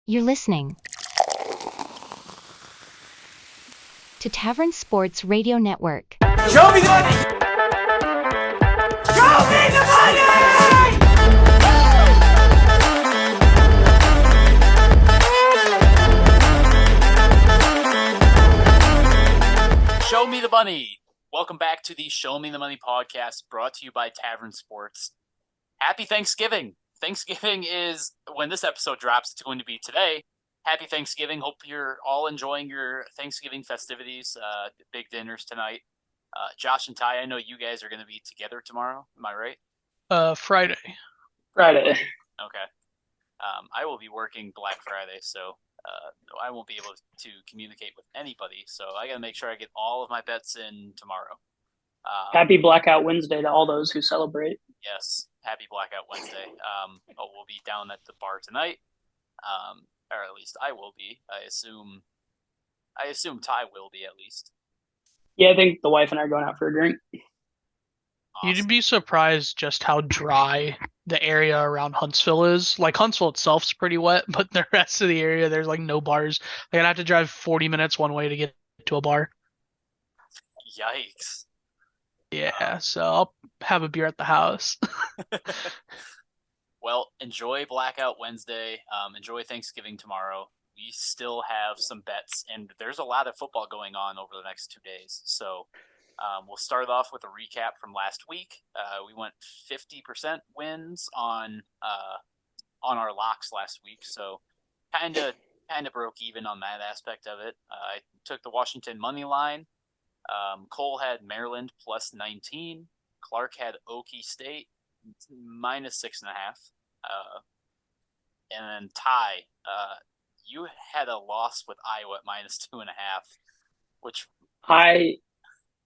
You're listening to Tavern Sports Radio Network. Show me the money! Show me the money! Show me the money. Welcome back to the Show Me the Money podcast brought to you by Tavern Sports. Happy Thanksgiving. Thanksgiving is, when this episode drops, it's going to be today. Happy Thanksgiving. Hope you're all enjoying your Thanksgiving festivities, big dinners tonight. Josh and Ty, I know you guys are going to be together tomorrow. Am I right? Friday. Okay. I will be working Black Friday, so I won't be able to communicate with anybody. So I got to make sure I get all of my bets in tomorrow. Happy Blackout Wednesday to all those who celebrate. Yes, happy Blackout Wednesday. We'll be down at the bar tonight, or at least I will be. I assume Ty will be at least. Yeah, I think the wife and I are going out for a drink. Awesome. You'd be surprised just how dry the area around Huntsville is. Like, Huntsville itself's pretty wet, but the rest of the area, there's like no bars. Like, I'd have to drive 40 minutes one way to get to a bar. Yikes. Yeah, so I'll have a beer at the house. Well, enjoy Blackout Wednesday. Enjoy Thanksgiving tomorrow. We still have some bets, and there's a lot of football going on over the next 2 days. So we'll start off with a recap from last week. We went 50% wins on our locks last week, so kind of broke even on that aspect of it. I took the Washington money line. Cole had Maryland plus 19. Clark had Okie State minus 6.5. And then Ty, you had a loss with Iowa at minus 2.5, which I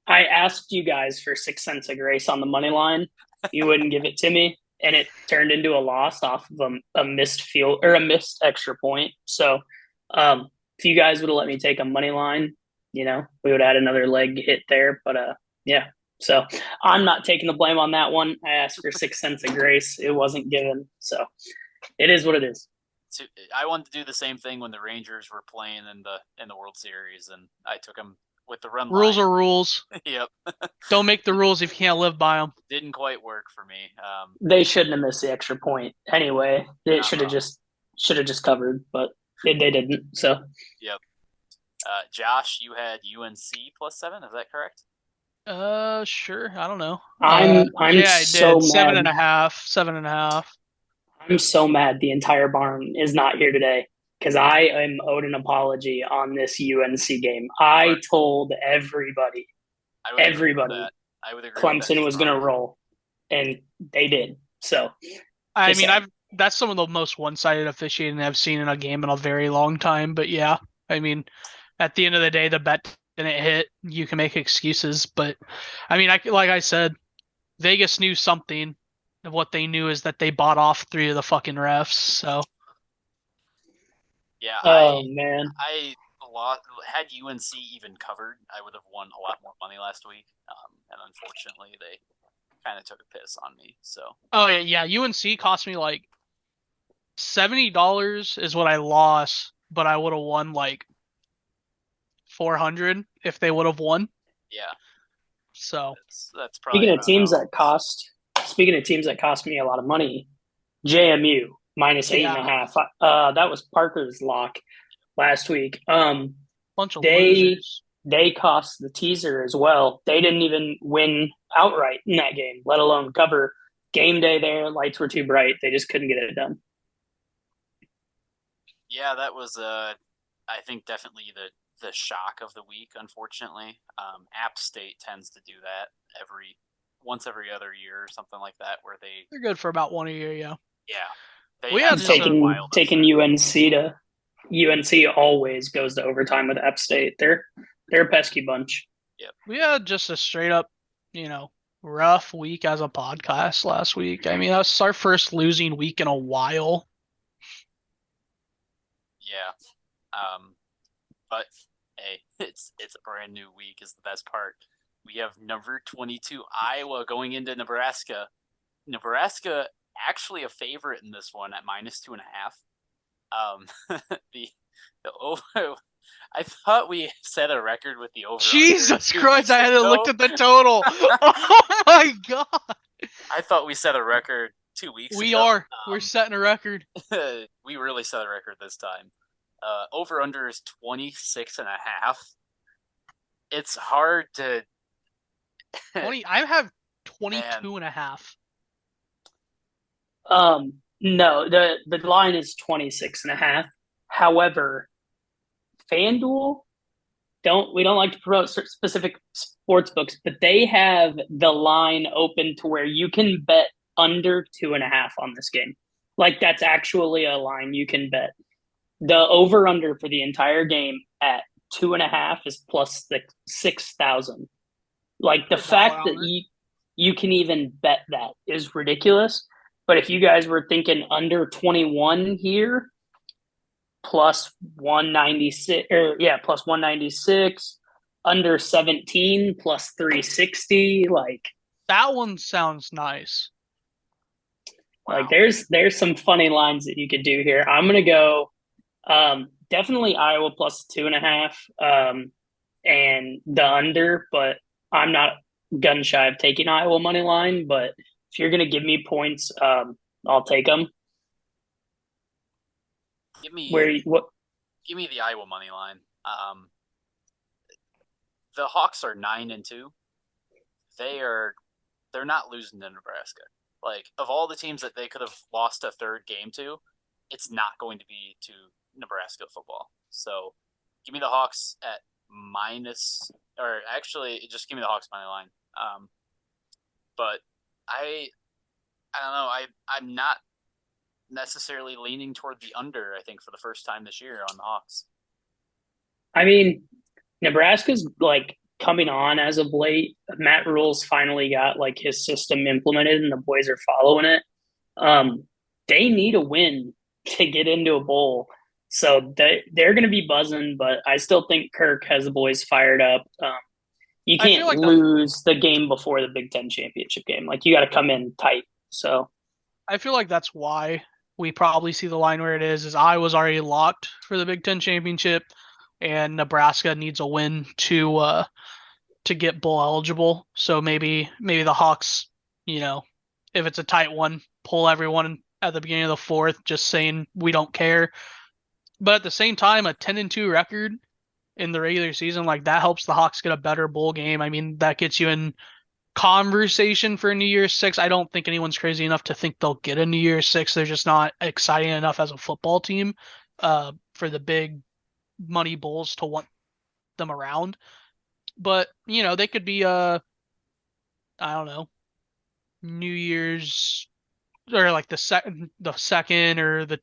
asked you guys for 6 cents of grace on the money line. You wouldn't give it to me, and it turned into a loss off of a missed field or a missed extra point. So, if you guys would have let me take a money line, we would have had another leg hit there. But yeah. So I'm not taking the blame on that one. I asked for 6 cents of grace. It wasn't given. So it is what it is. I wanted to do the same thing when the Rangers were playing in the World Series, and I took them with the run Rules line. are rules. Yep. Don't make the rules if you can't live by them. Didn't quite work for me. They shouldn't have missed the extra point anyway. It should have just covered, but they didn't. So Yep. Josh, you had UNC plus 7. Is that correct? Sure. I don't know. I'm yeah, I so did. mad. 7.5. I'm so mad the entire barn is not here today because I am owed an apology on this UNC game. I told everybody I would agree with that. Clemson was going to roll, and they did. So, I mean, that's some of the most one-sided officiating I've seen in a game in a very long time. But yeah, I mean, at the end of the day, the bet didn't hit. You can make excuses, but I mean, like I said, Vegas knew something. What they knew is that they bought off 3 of the fucking refs. So yeah. Man, I had UNC even covered, I would have won a lot more money last week. And unfortunately, they kind of took a piss on me. So. Oh yeah. UNC cost me like $70 is what I lost, but I would have won like $400 if they would have won. Yeah. So that's probably Speaking of teams that cost me a lot of money, JMU minus 8.5. That was Parker's lock last week. Bunch of losers. They cost the teaser as well. They didn't even win outright in that game, let alone cover. Game day there, lights were too bright. They just couldn't get it done. Yeah, that was I think definitely the shock of the week, unfortunately. App State tends to do that once every other year or something like that, where they're good for about 1 a year. Yeah. Taking UNC always goes to overtime with App State. They're a pesky bunch. Yep. We had just a straight up, rough week as a podcast last week. I mean, that's our first losing week in a while. Yeah. But hey, it's a brand new week is the best part. We have number 22 Iowa going into Nebraska. Nebraska actually a favorite in this one at minus 2.5. The over. I thought we set a record with the over. Jesus Christ! I hadn't looked at the total. Oh my god! I thought we set a record 2 weeks ago. We are. We're setting a record. We really set a record this time. Over under is 26.5. It's hard to 20. I have 22.5. No, the line is 26.5. However, FanDuel we don't like to promote specific sports books, but they have the line open to where you can bet under 2.5 on this game. Like that's actually a line you can bet. The over under for the entire game at 2.5 is plus the 6,000. Like the fact that you can even bet that is ridiculous. But if you guys were thinking under 21 here, plus 196, plus 196, under 17, plus 360, like that one sounds nice. Like there's some funny lines that you could do here. I'm gonna go definitely Iowa plus 2.5, and the under, but I'm not gun shy of taking Iowa money line. But if you're gonna give me points, I'll take them. Give me the Iowa money line. The Hawks are 9-2. They're not losing to Nebraska. Like, of all the teams that they could have lost a third game to, it's not going to be to Nebraska football. So give me the Hawks at minus, or actually just give me the Hawks money line. But I don't know. I'm not necessarily leaning toward the under, I think, for the first time this year on the Hawks. I mean, Nebraska's like coming on as of late. Matt Rule's finally got like his system implemented and the boys are following it. They need a win to get into a bowl. So they're going to be buzzing, but I still think Kirk has the boys fired up. You can't lose the game before the Big Ten championship game. Like, you got to come in tight. So I feel like that's why we probably see the line where it is Iowa's already locked for the Big Ten championship, and Nebraska needs a win to get bowl eligible. So maybe the Hawks, if it's a tight one, pull everyone at the beginning of the fourth, just saying we don't care. But at the same time, a 10-2 record in the regular season, like, that helps the Hawks get a better bowl game. I mean, that gets you in conversation for New Year's Six. I don't think anyone's crazy enough to think they'll get a New Year's Six. They're just not exciting enough as a football team for the big money bowls to want them around. But they could be I don't know, New Year's, or like the second or the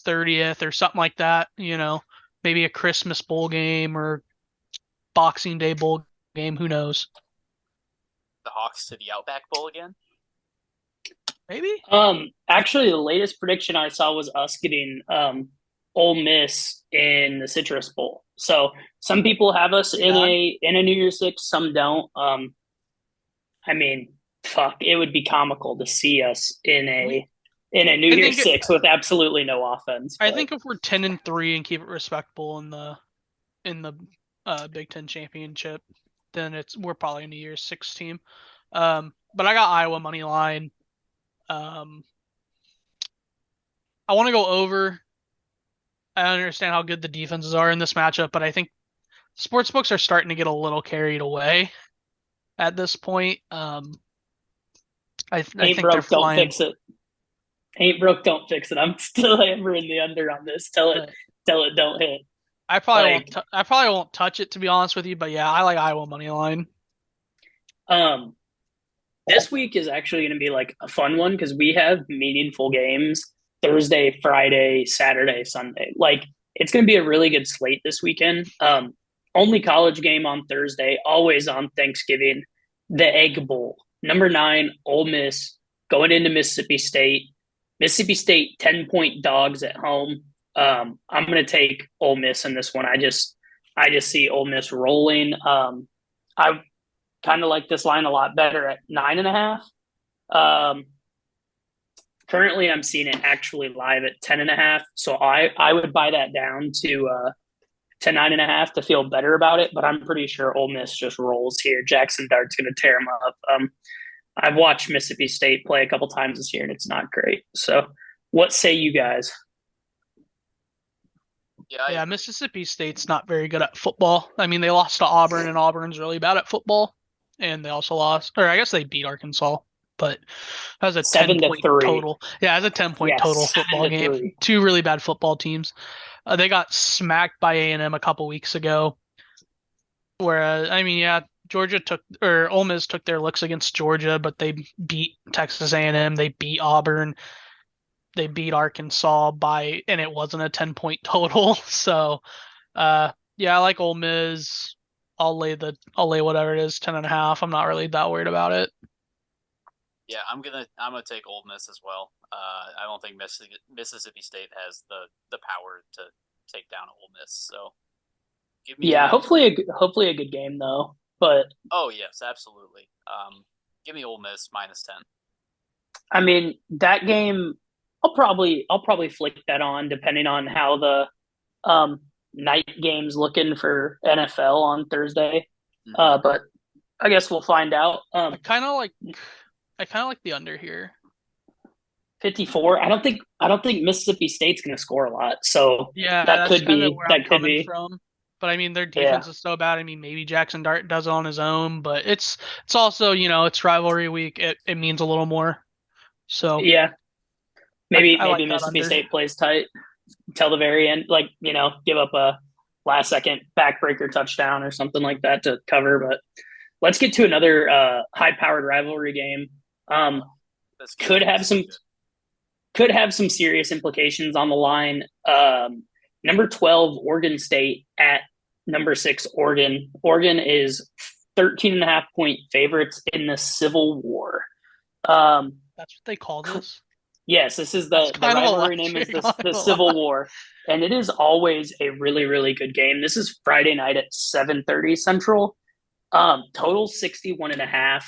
30th or something like that. Maybe a Christmas bowl game or Boxing Day bowl game. Who knows? The Hawks to the Outback Bowl again? Maybe. Actually, the latest prediction I saw was us getting Ole Miss in the Citrus Bowl. So some people have us in a New Year's Six, some don't. I mean, fuck, it would be comical to see us in a New Year's Six with absolutely no offense. I think if we're 10-3 and keep it respectable in the Big Ten championship, then we're probably a New Year's Six team. But I got Iowa money line. I want to go over. I understand how good the defenses are in this matchup, but I think sportsbooks are starting to get a little carried away at this point. I think broke, they're flying. Don't fix it. Ain't broke, don't fix it. I'm still hammering the under on this. Tell it don't hit. I probably won't touch it, to be honest with you, but yeah, I like Iowa money line. This week is actually going to be like a fun one because we have meaningful games Thursday, Friday, Saturday, Sunday. Like, it's going to be a really good slate this weekend. Only college game on Thursday, always on Thanksgiving, the Egg Bowl. Number 9, Ole Miss, going into Mississippi State. Mississippi State, 10-point dogs at home. I'm going to take Ole Miss in this one. I just see Ole Miss rolling. I kind of like this line a lot better at 9.5. Currently, I'm seeing it actually live at 10.5. So I would buy that down to 9.5 to feel better about it. But I'm pretty sure Ole Miss just rolls here. Jackson Dart's going to tear them up. I've watched Mississippi State play a couple times this year, and it's not great. So, what say you guys? Yeah, Mississippi State's not very good at football. I mean, they lost to Auburn, and Auburn's really bad at football. And they also lost, or I guess they beat Arkansas, but that was a 10-point 7-3 total. Yeah, it was a 10-point Yes, total football 7-3. game. Two really bad football teams. They got smacked by A&M a couple weeks ago. Whereas, I mean, yeah, Ole Miss took their looks against Georgia, but they beat Texas A&M. They beat Auburn. They beat Arkansas and it wasn't a 10-point total. So, yeah, I like Ole Miss. I'll lay whatever it is, 10.5. I'm not really that worried about it. Yeah, I'm gonna take Ole Miss as well. I don't think Mississippi State has the power to take down Ole Miss. So give me hopefully a good game though. But oh yes, absolutely. Give me Ole Miss -10. I mean that game, I'll probably flick that on depending on how the night game's looking for NFL on Thursday. Mm-hmm. But I guess we'll find out. I kind of like the under here. 54. I don't think Mississippi State's going to score a lot. So yeah, that that's could kind of be where that I'm could coming be. from. But I mean, their defense is so bad. I mean, maybe Jackson Dart does it on his own, but it's also, it's rivalry week. It means a little more. So yeah, maybe I like that Mississippi under. State plays tight till the very end, like give up a last second backbreaker touchdown or something like that to cover. But let's get to another high powered rivalry game. Could have some serious implications on the line. Number 12, Oregon State at number 6, Oregon. Oregon is 13.5-point favorites in the Civil War. That's what they call this? Yes, this is the rivalry name is the Civil War. And it is always a really, really good game. This is Friday night at 7:30 Central. Total 61.5.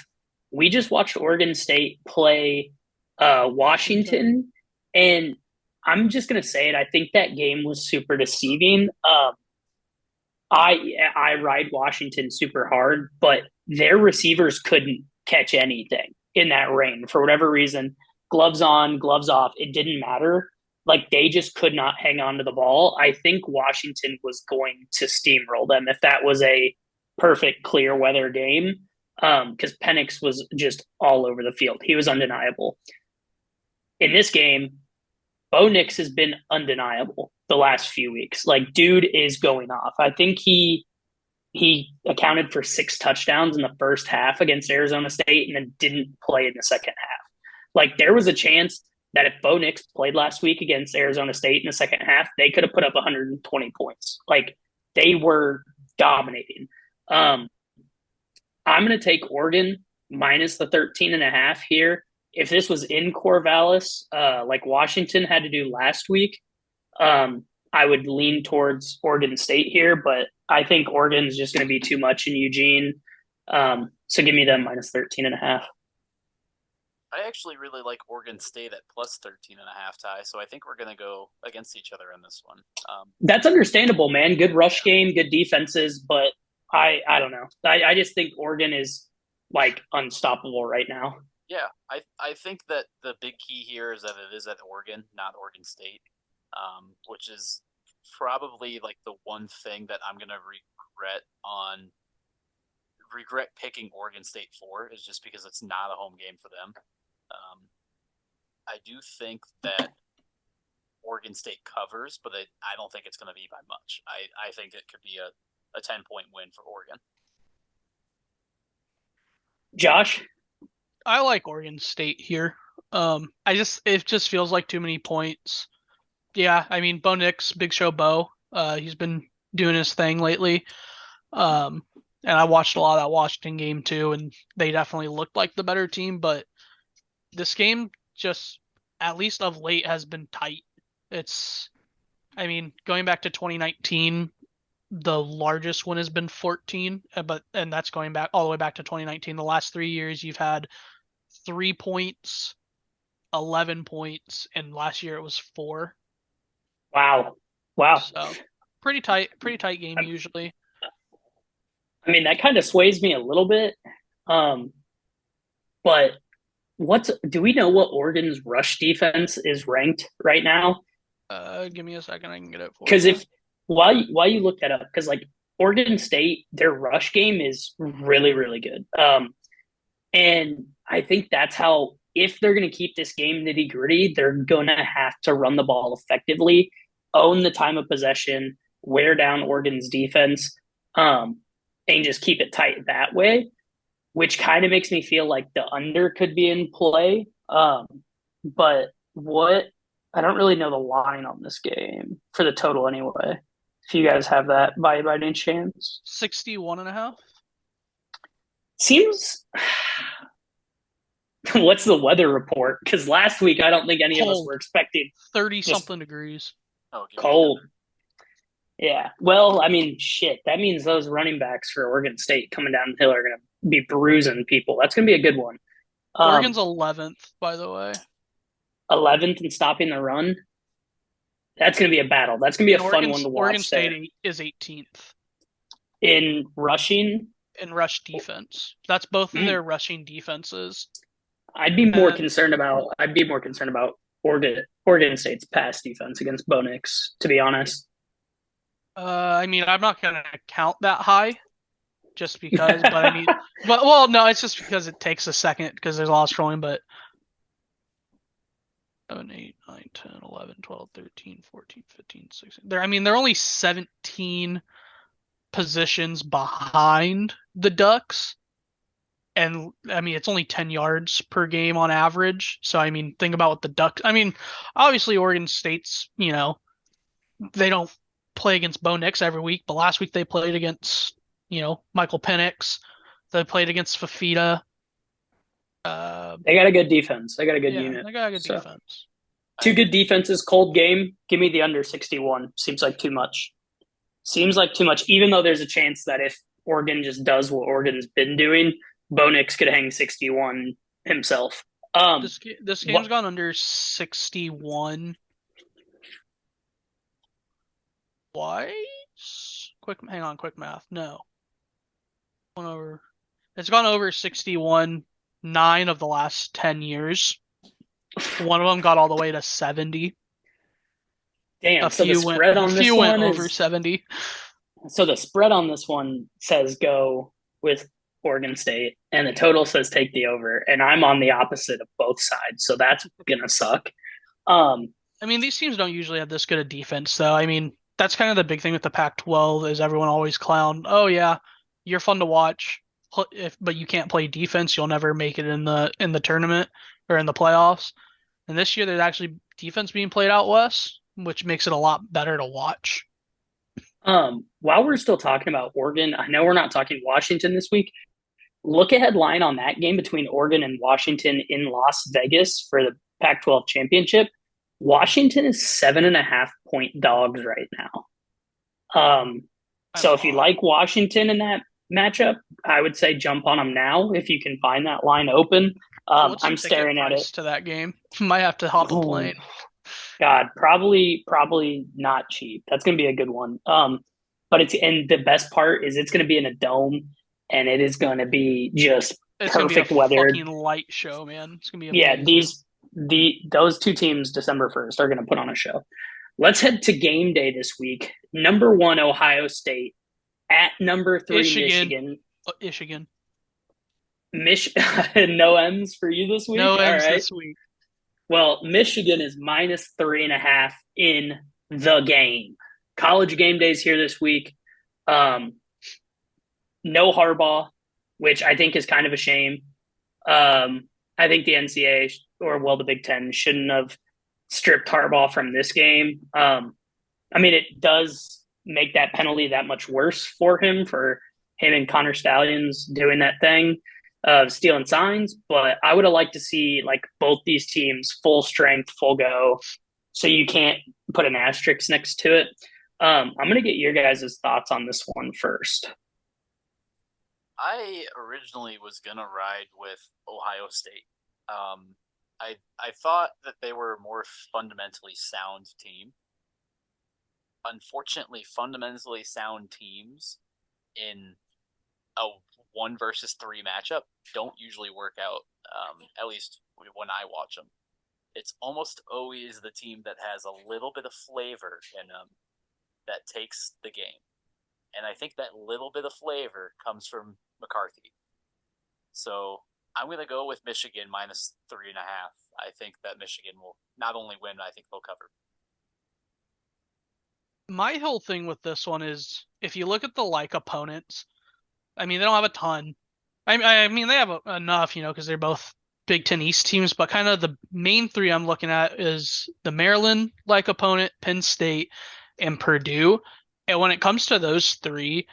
We just watched Oregon State play Washington, and I'm just gonna say it. I think that game was super deceiving. I ride Washington super hard, but their receivers couldn't catch anything in that rain for whatever reason. Gloves on, gloves off, it didn't matter. Like they just could not hang on to the ball. I think Washington was going to steamroll them if that was a perfect clear weather game. Because Penix was just all over the field. He was undeniable. In this game, Bo Nix has been undeniable the last few weeks. Like, dude is going off. I think he accounted for 6 touchdowns in the first half against Arizona State and then didn't play in the second half. Like, there was a chance that if Bo Nix played last week against Arizona State in the second half, they could have put up 120 points. Like, they were dominating. I'm going to take Oregon minus the 13.5 here. If this was in Corvallis, like Washington had to do last week, I would lean towards Oregon State here, but I think Oregon's just going to be too much in Eugene. So give me them minus 13.5. I actually really like Oregon State at plus 13.5, Ty. So I think we're going to go against each other in this one. That's understandable, man. Good rush game, good defenses, but I don't know. I just think Oregon is like unstoppable right now. Yeah, I think that the big key here is that it is at Oregon, not Oregon State, which is probably like the one thing that I'm going to regret picking Oregon State for is just because it's not a home game for them. I do think that Oregon State covers, but I don't think it's going to be by much. I think it could be a 10-point win for Oregon. Josh? I like Oregon State here. It just feels like too many points. Yeah, I mean, Bo Nix, Big Show Bo, he's been doing his thing lately. And I watched a lot of that Washington game too, and they definitely looked like the better team, but this game just, at least of late, has been tight. Going back to 2019, the largest one has been 14, and that's going back all the way back to 2019. The last 3 years, you've had 3 points, 11 points, and last year it was 4. Wow. So pretty tight game usually. I mean, that kind of sways me a little bit. But do we know what Oregon's rush defense is ranked right now? Give me a second, I can get it for Because you. while you look that up, because like Oregon State, their rush game is really, really good. And I think that's how, if they're going to keep this game nitty gritty, they're going to have to run the ball effectively, own the time of possession, wear down Oregon's defense, and just keep it tight that way, which kind of makes me feel like the under could be in play. But I don't really know the line on this game for the total anyway. If you guys have that by any chance. 61.5. Seems what's the weather report? Because last week I don't think any of us were expecting 30-something degrees. Oh, cold. Yeah. Well, I mean, shit. That means those running backs for Oregon State coming down the hill are going to be bruising people. That's going to be a good one. Oregon's 11th, by the way. 11th in stopping the run. That's going to be a battle. That's going to be a fun one to watch. Oregon State is 18th in rushing. In rush defense. That's both of their rushing defenses. I'd be more concerned about Oregon State's pass defense against Bo Nix, to be honest. I mean, I'm not going to count that high just because, but I mean, no, it's just because it takes a second because there's a lot of scrolling, but 7, 8, 9, 10, 11, 12, 13, 14, 15, 16. They're only 17 positions behind the Ducks. And I mean, it's only 10 yards per game on average. So, I mean, think about what the Ducks, obviously Oregon State's, they don't play against Bo Nix every week, but last week they played against, Michael Penix. They played against Fafita. They got a good defense. They got a good unit. They got a good defense. Two good defenses, cold game. Give me the under 61. Seems like too much. Even though there's a chance that if Oregon just does what Oregon's been doing, Bo Nix could hang 61 himself. This game's gone under 61 twice. Quick math. No. It's gone over 61 9 of the last 10 years. One of them got all the way to 70. Damn, so the spread on this one went over 70. So the spread on this one says go with Oregon State, and the total says take the over, and I'm on the opposite of both sides, so that's gonna suck. These teams don't usually have this good a defense, though. I mean, that's kind of the big thing with the Pac-12 is everyone always clown, oh yeah, you're fun to watch, but you can't play defense, you'll never make it in the tournament or in the playoffs. And this year there's actually defense being played out west, which makes it a lot better to watch. While we're still talking about Oregon, I know we're not talking Washington this week. Look ahead line on that game between Oregon and Washington in Las Vegas for the Pac-12 championship. Washington is 7.5 point dogs right now. So if you like Washington in that matchup, I would say jump on them now if you can find that line open. I'm staring at it to that game. Might have to hop a plane. God, probably not cheap. That's going to be a good one. But and the best part is it's going to be in a dome, and it is going to be just perfect weather. Fucking light show, man. It's going to be amazing. Those two teams December 1st are going to put on a show. Let's head to game day this week. Number 1 Ohio State at number 3 Michigan. No M's for you this week. No M's this week. Well, Michigan is minus 3.5 in the game. College game days here this week. No Harbaugh, which I think is kind of a shame. I think the NCAA the Big Ten shouldn't have stripped Harbaugh from this game. It does make that penalty that much worse for him and Connor Stallions doing that thing of stealing signs, but I would have liked to see both these teams full strength, full go, so you can't put an asterisk next to it. I'm going to get your guys' thoughts on this one first. I originally was going to ride with Ohio State. I thought that they were a more fundamentally sound team. Unfortunately, fundamentally sound teams in a 1 versus 3 matchup don't usually work out. At least when I watch them, it's almost always the team that has a little bit of flavor in them that takes the game. And I think that little bit of flavor comes from McCarthy. So I'm going to go with Michigan -3.5. I think that Michigan will not only win, I think they'll cover. My whole thing with this one is if you look at the like opponents, I mean, they don't have a ton. I mean, they have enough, because they're both Big Ten East teams, but kind of the main three I'm looking at is the Maryland like opponent, Penn State, and Purdue. And when it comes to those three,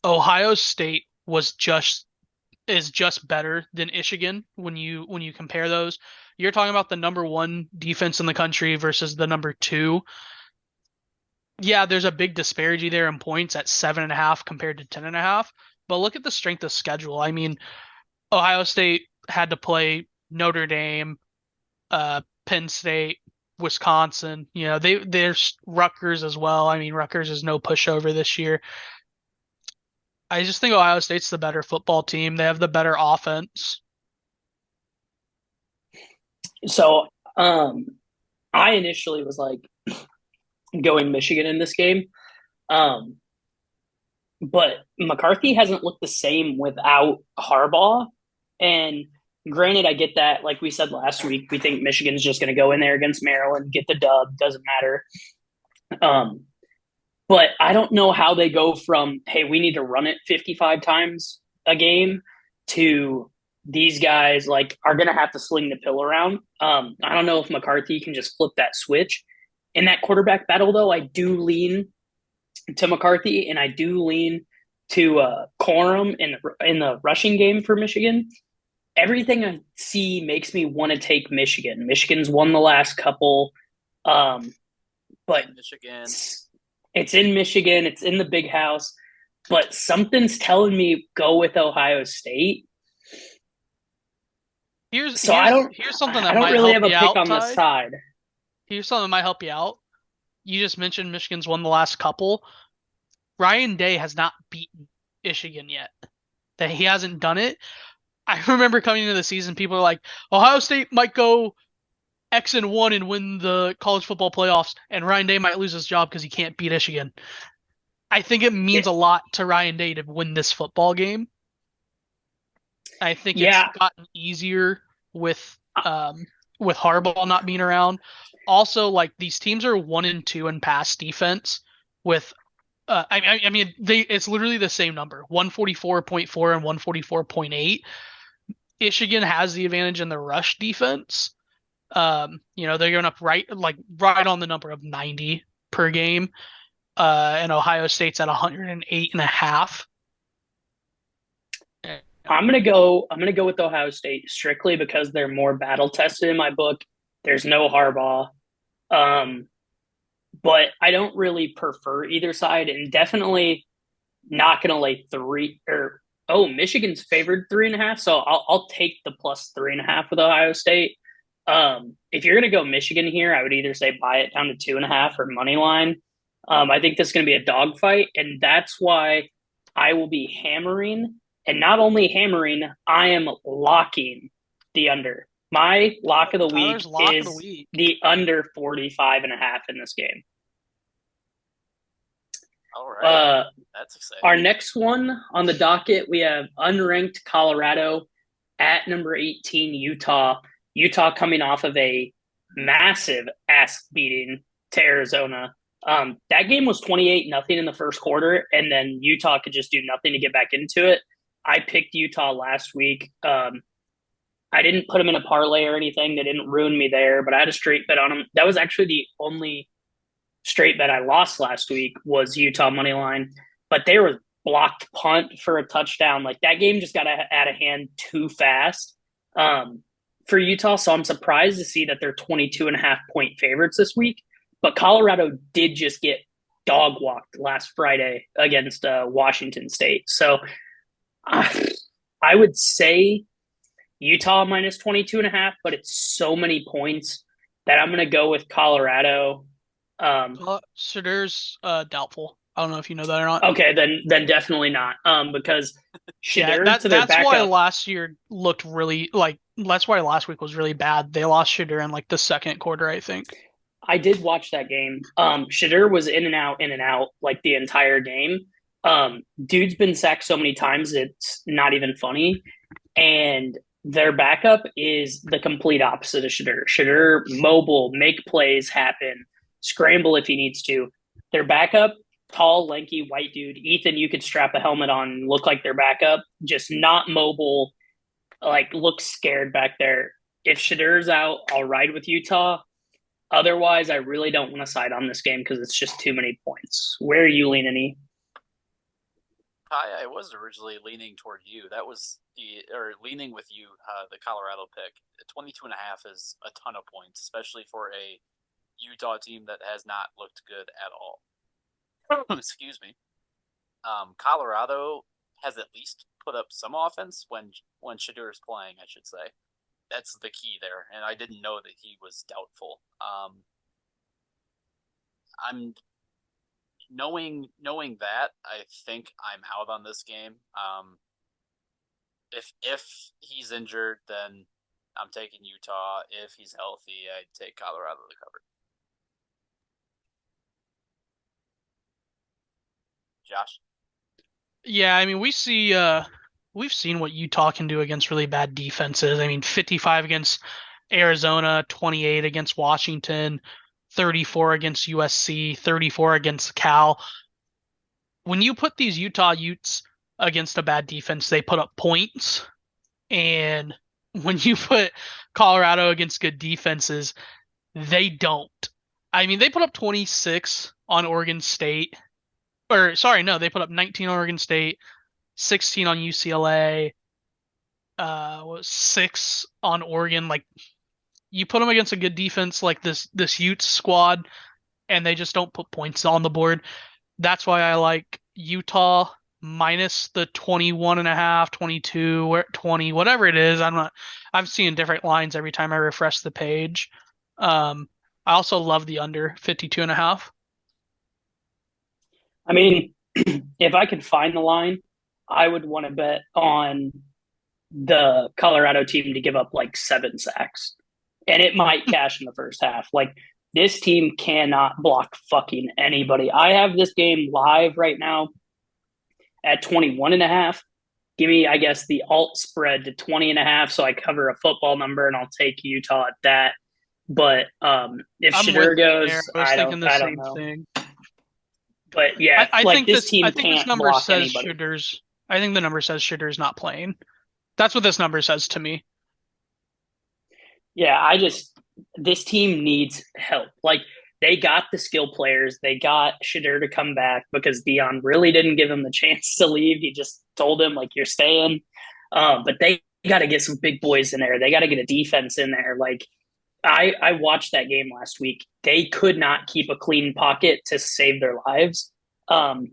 Ohio State is just better than Michigan when you compare those. You're talking about the number 1 defense in the country versus the number 2. Yeah, there's a big disparity there in points at 7.5 compared to 10.5. But look at the strength of schedule. I mean, Ohio State had to play Notre Dame, Penn State, Wisconsin. There's Rutgers as well. I mean, Rutgers is no pushover this year. I just think Ohio State's the better football team. They have the better offense. So, I initially was like going Michigan in this game. But McCarthy hasn't looked the same without Harbaugh. And granted, I get that. Like we said last week, we think Michigan's just going to go in there against Maryland, get the dub, doesn't matter. But I don't know how they go from, hey, we need to run it 55 times a game to these guys are going to have to sling the pill around. I don't know if McCarthy can just flip that switch. In that quarterback battle, though, I do lean to McCarthy, and I do lean to Corum in the rushing game for Michigan. Everything I see makes me want to take Michigan. Michigan's won the last couple, but Michigan. It's in Michigan. It's in the big house, but something's telling me go with Ohio State. Here's something that I don't might really help have a you pick out, on the Ty. side. Here's something that might help you out. You just mentioned Michigan's won the last couple. Ryan Day has not beaten Michigan yet. That he hasn't done it. I remember coming into the season, people are like, Ohio State might go X-1 and win the college football playoffs, and Ryan Day might lose his job because he can't beat Michigan. I think it means a lot to Ryan Day to win this football game. I think it's gotten easier with Harbaugh not being around. Also, these teams are 1-2 in pass defense with it's literally the same number, 144.4 and 144.8. Michigan has the advantage in the rush defense. They're going up right on the number of 90 per game. And Ohio State's at 108.5. I'm gonna go with Ohio State strictly because they're more battle tested in my book. There's no Harbaugh. But I don't really prefer either side, and definitely not gonna lay Michigan's favored 3.5, so I'll take the +3.5 with Ohio State. If you're gonna go Michigan here, I would either say buy it down to 2.5 or money line. I think this is gonna be a dogfight, and that's why I will be hammering. And not only hammering, I am locking the under. My lock of the week is the under 45.5 in this game. All right. That's exciting. Our next one on the docket, we have unranked Colorado at number 18, Utah. Utah coming off of a massive ass beating to Arizona. That game was 28-0 in the first quarter, and then Utah could just do nothing to get back into it. I picked Utah last week. I didn't put them in a parlay or anything. They didn't ruin me there, but I had a straight bet on them. That was actually the only straight bet I lost last week was Utah money line. But they were blocked punt for a touchdown. That game just got out of hand too fast for Utah. So I'm surprised to see that they're 22.5 point favorites this week. But Colorado did just get dog walked last Friday against Washington State. So I would say Utah minus 22.5, but it's so many points that I'm going to go with Colorado. Shedur's doubtful. I don't know if you know that or not. Okay, then definitely not. Because Yeah, Shadur to their that's why backup. last year looked really that's why last week was really bad. They lost Shadur in like the second quarter, I think. I did watch that game. Shadur was in and out like the entire game. Dude's been sacked so many times it's not even funny. And their backup is the complete opposite of Shadur. Shadur, mobile, make plays happen, scramble if he needs to. Their backup, tall, lanky, white dude. Ethan, you could strap a helmet on and look like their backup, just not mobile, like looks scared back there. If Shadur's out, I'll ride with Utah. Otherwise, I really don't want to side on this game because it's just too many points. Where are you leaning, E? I was originally leaning toward you. That was leaning with you, the Colorado pick. 22.5 is a ton of points, especially for a Utah team that has not looked good at all. Excuse me. Colorado has at least put up some offense when Shadur is playing, I should say. That's the key there, and I didn't know that he was doubtful. I'm knowing that, I think I'm out on this game. If he's injured, then I'm taking Utah. If he's healthy, I'd take Colorado to cover. Josh? Yeah, I mean we've seen what Utah can do against really bad defenses. I mean 55 against Arizona, 28 against Washington, 34 against USC, 34 against Cal. When you put these Utah Utes against a bad defense, they put up points. And when you put Colorado against good defenses, they don't. I mean, they put up 26 on Oregon State. Or, sorry, no, they put up 19 on Oregon State, 16 on UCLA, 6 on Oregon. Like, you put them against a good defense like this Utes squad, and they just don't put points on the board. That's why I like Utah minus the 21.5, 22, 20, whatever it is. I'm seeing different lines every time I refresh the page. I also love the under 52.5. I mean, if I could find the line, I would want to bet on the Colorado team to give up like 7 sacks. And it might cash in the first half. Like, this team cannot block fucking anybody. I have this game live right now at 21.5. Give me, I guess, the alt spread to 20.5 so I cover a football number, and I'll take Utah at that. But if Shadur goes, I was thinking the same know. thing. But yeah, I like think this team I think can't this number block says anybody. Shooter's. I think the number says Shooter's not playing. That's what this number says to me. Yeah, this team needs help. Like, they got the skill players. They got Shadur to come back because Dion really didn't give him the chance to leave. He just told him, like, you're staying. But they got to get some big boys in there. They got to get a defense in there. Like, I watched that game last week. They could not keep a clean pocket to save their lives. And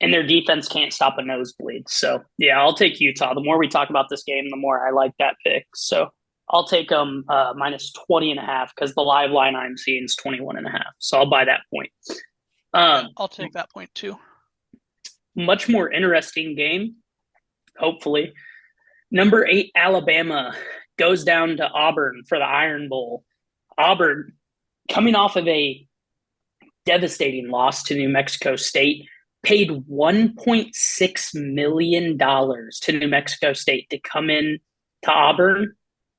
their defense can't stop a nosebleed. So, yeah, I'll take Utah. The more we talk about this game, the more I like that pick. So I'll take them minus 20.5 because the live line I'm seeing is 21.5. So I'll buy that point. I'll take that point too. Much more interesting game, hopefully. Number 8, Alabama goes down to Auburn for the Iron Bowl. Auburn, coming off of a devastating loss to New Mexico State, paid $1.6 million to New Mexico State to come in to Auburn,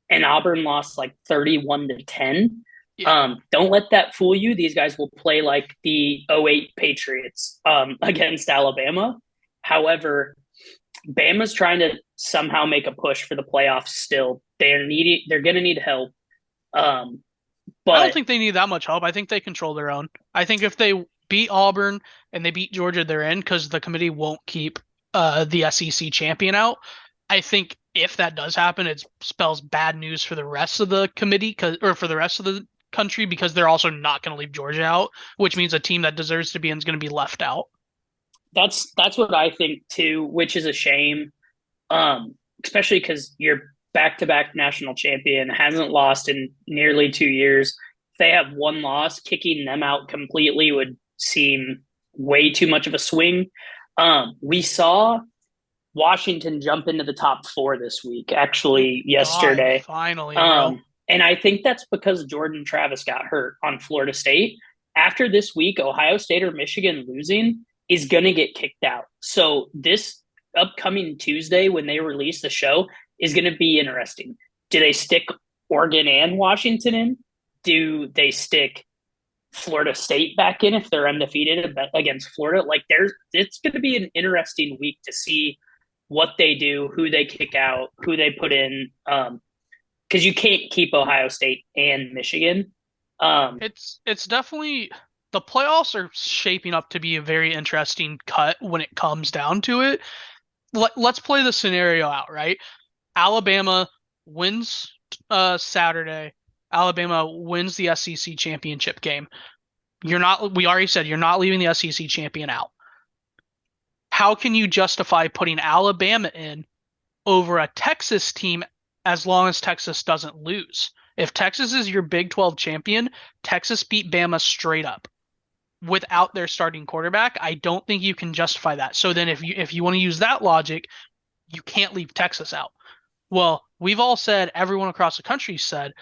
and Auburn lost like 31-10. Yeah. Don't let that fool you. These guys will play like the 08 Patriots against Alabama. However, Bama's trying to somehow make a push for the playoffs still. They're going to need help. But I don't think they need that much help. I think they control their own. I think if they beat Auburn and they beat Georgia, they're in because the committee won't keep the SEC champion out. I think if that does happen, it spells bad news for the rest of the committee or for the rest of the country because they're also not going to leave Georgia out, which means a team that deserves to be in is going to be left out. That's what I think too, which is a shame. Especially because you're back-to-back national champion, hasn't lost in nearly 2 years. If they have one loss, kicking them out completely would seem way too much of a swing. We saw Washington jump into the top 4 this week, actually yesterday. God, finally, bro. And I think that's because Jordan Travis got hurt on Florida State. After this week, Ohio State or Michigan losing is going to get kicked out. So this upcoming Tuesday, when they release the show, is going to be interesting. Do they stick Oregon and Washington in? Do they stick Florida State back in if they're undefeated against Florida? Like, it's going to be an interesting week to see what they do, who they kick out, who they put in. Because you can't keep Ohio State and Michigan. It's definitely, the playoffs are shaping up to be a very interesting cut when it comes down to it. Let's play the scenario out, right? Alabama wins Saturday. Alabama wins the SEC championship game. We already said you're not leaving the SEC champion out. How can you justify putting Alabama in over a Texas team as long as Texas doesn't lose? If Texas is your Big 12 champion, Texas beat Bama straight up without their starting quarterback. I don't think you can justify that. So then if you want to use that logic, you can't leave Texas out. Well, we've all said, everyone across the country said,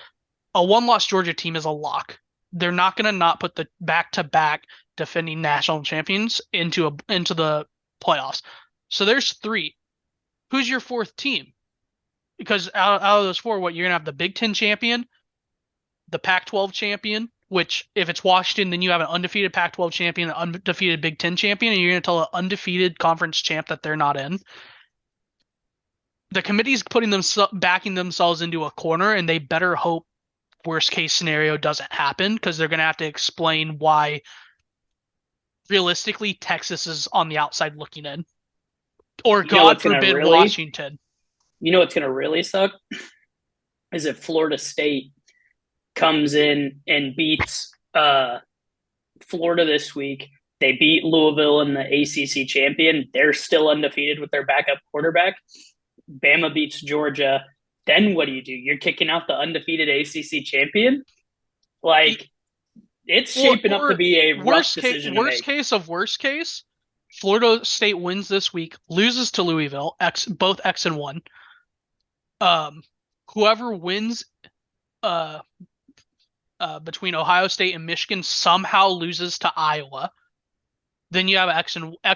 a one-loss Georgia team is a lock. They're not going to not put the back-to-back defending national champions into the playoffs. So there's 3. Who's your 4th team? Because out of those 4, you're going to have the Big Ten champion, the Pac-12 champion, which if it's Washington, then you have an undefeated Pac-12 champion, an undefeated Big Ten champion, and you're going to tell an undefeated conference champ that they're not in. The committee's backing themselves into a corner, and they better hope worst case scenario doesn't happen, because they're going to have to explain why realistically Texas is on the outside looking in, or God forbid Washington. You know what's going to really suck is if Florida State comes in and beats Florida this week. They beat Louisville in the ACC champion. They're still undefeated with their backup quarterback. Bama beats Georgia. Then what do? You're kicking out the undefeated ACC champion? Like, it's shaping up to be a rough decision. Worst case, Florida State wins this week, loses to Louisville, both X and 1. Whoever wins between Ohio State and Michigan somehow loses to Iowa. Then you have X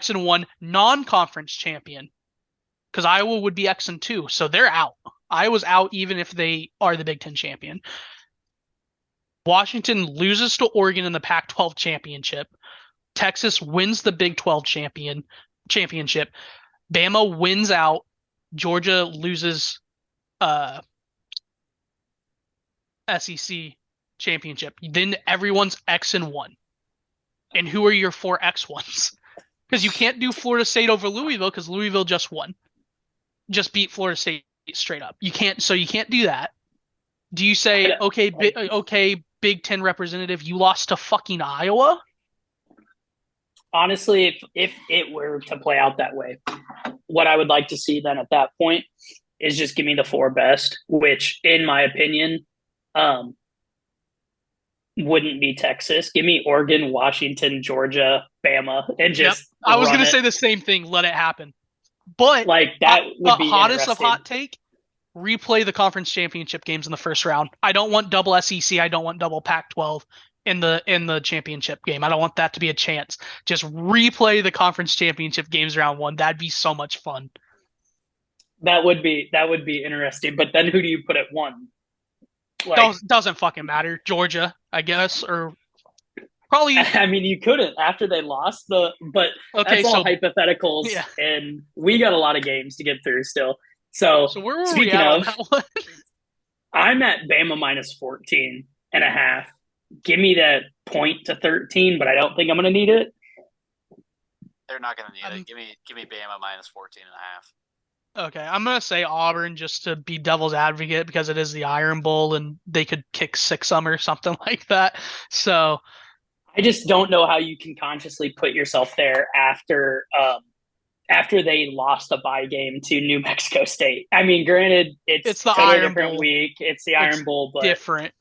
and 1 non-conference champion, because Iowa would be X and 2, so they're out. Iowa's out even if they are the Big Ten champion. Washington loses to Oregon in the Pac-12 championship. Texas wins the Big 12 championship. Bama wins out. Georgia loses SEC championship. Then everyone's X and 1. And who are your 4 X1s? Because you can't do Florida State over Louisville, because Louisville just won. Just beat Florida State straight up. You can't do that. Do you say, okay, Big Ten representative, you lost to fucking Iowa? Honestly, if it were to play out that way, what I would like to see then at that point is just give me the 4 best, which in my opinion wouldn't be Texas. Give me Oregon, Washington, Georgia, Bama, and just I was going to say the same thing. Let it happen. But like that would be hottest of hot take, replay the conference championship games in the first round. I don't want double SEC. I don't want double Pac-12 in the championship game. I don't want that to be a chance. Just replay the conference championship games round 1. That'd be so much fun. That would be interesting. But then who do you put at 1? Like, doesn't fucking matter. Georgia, I guess, or probably. I mean, you couldn't after they lost but okay, that's all hypotheticals, yeah. And we got a lot of games to get through still. So where were we at on that one? I'm at Bama minus 14.5. Give me that point to 13, but I don't think I'm going to need it. They're not going to need it. Give me Bama minus 14.5. Okay, I'm going to say Auburn just to be devil's advocate, because it is the Iron Bowl and they could kick 6 them or something like that. So I just don't know how you can consciously put yourself there after after they lost a bye game to New Mexico State. I mean, granted, it's the totally Iron different Bowl. week. It's the It's Iron Bowl, but different.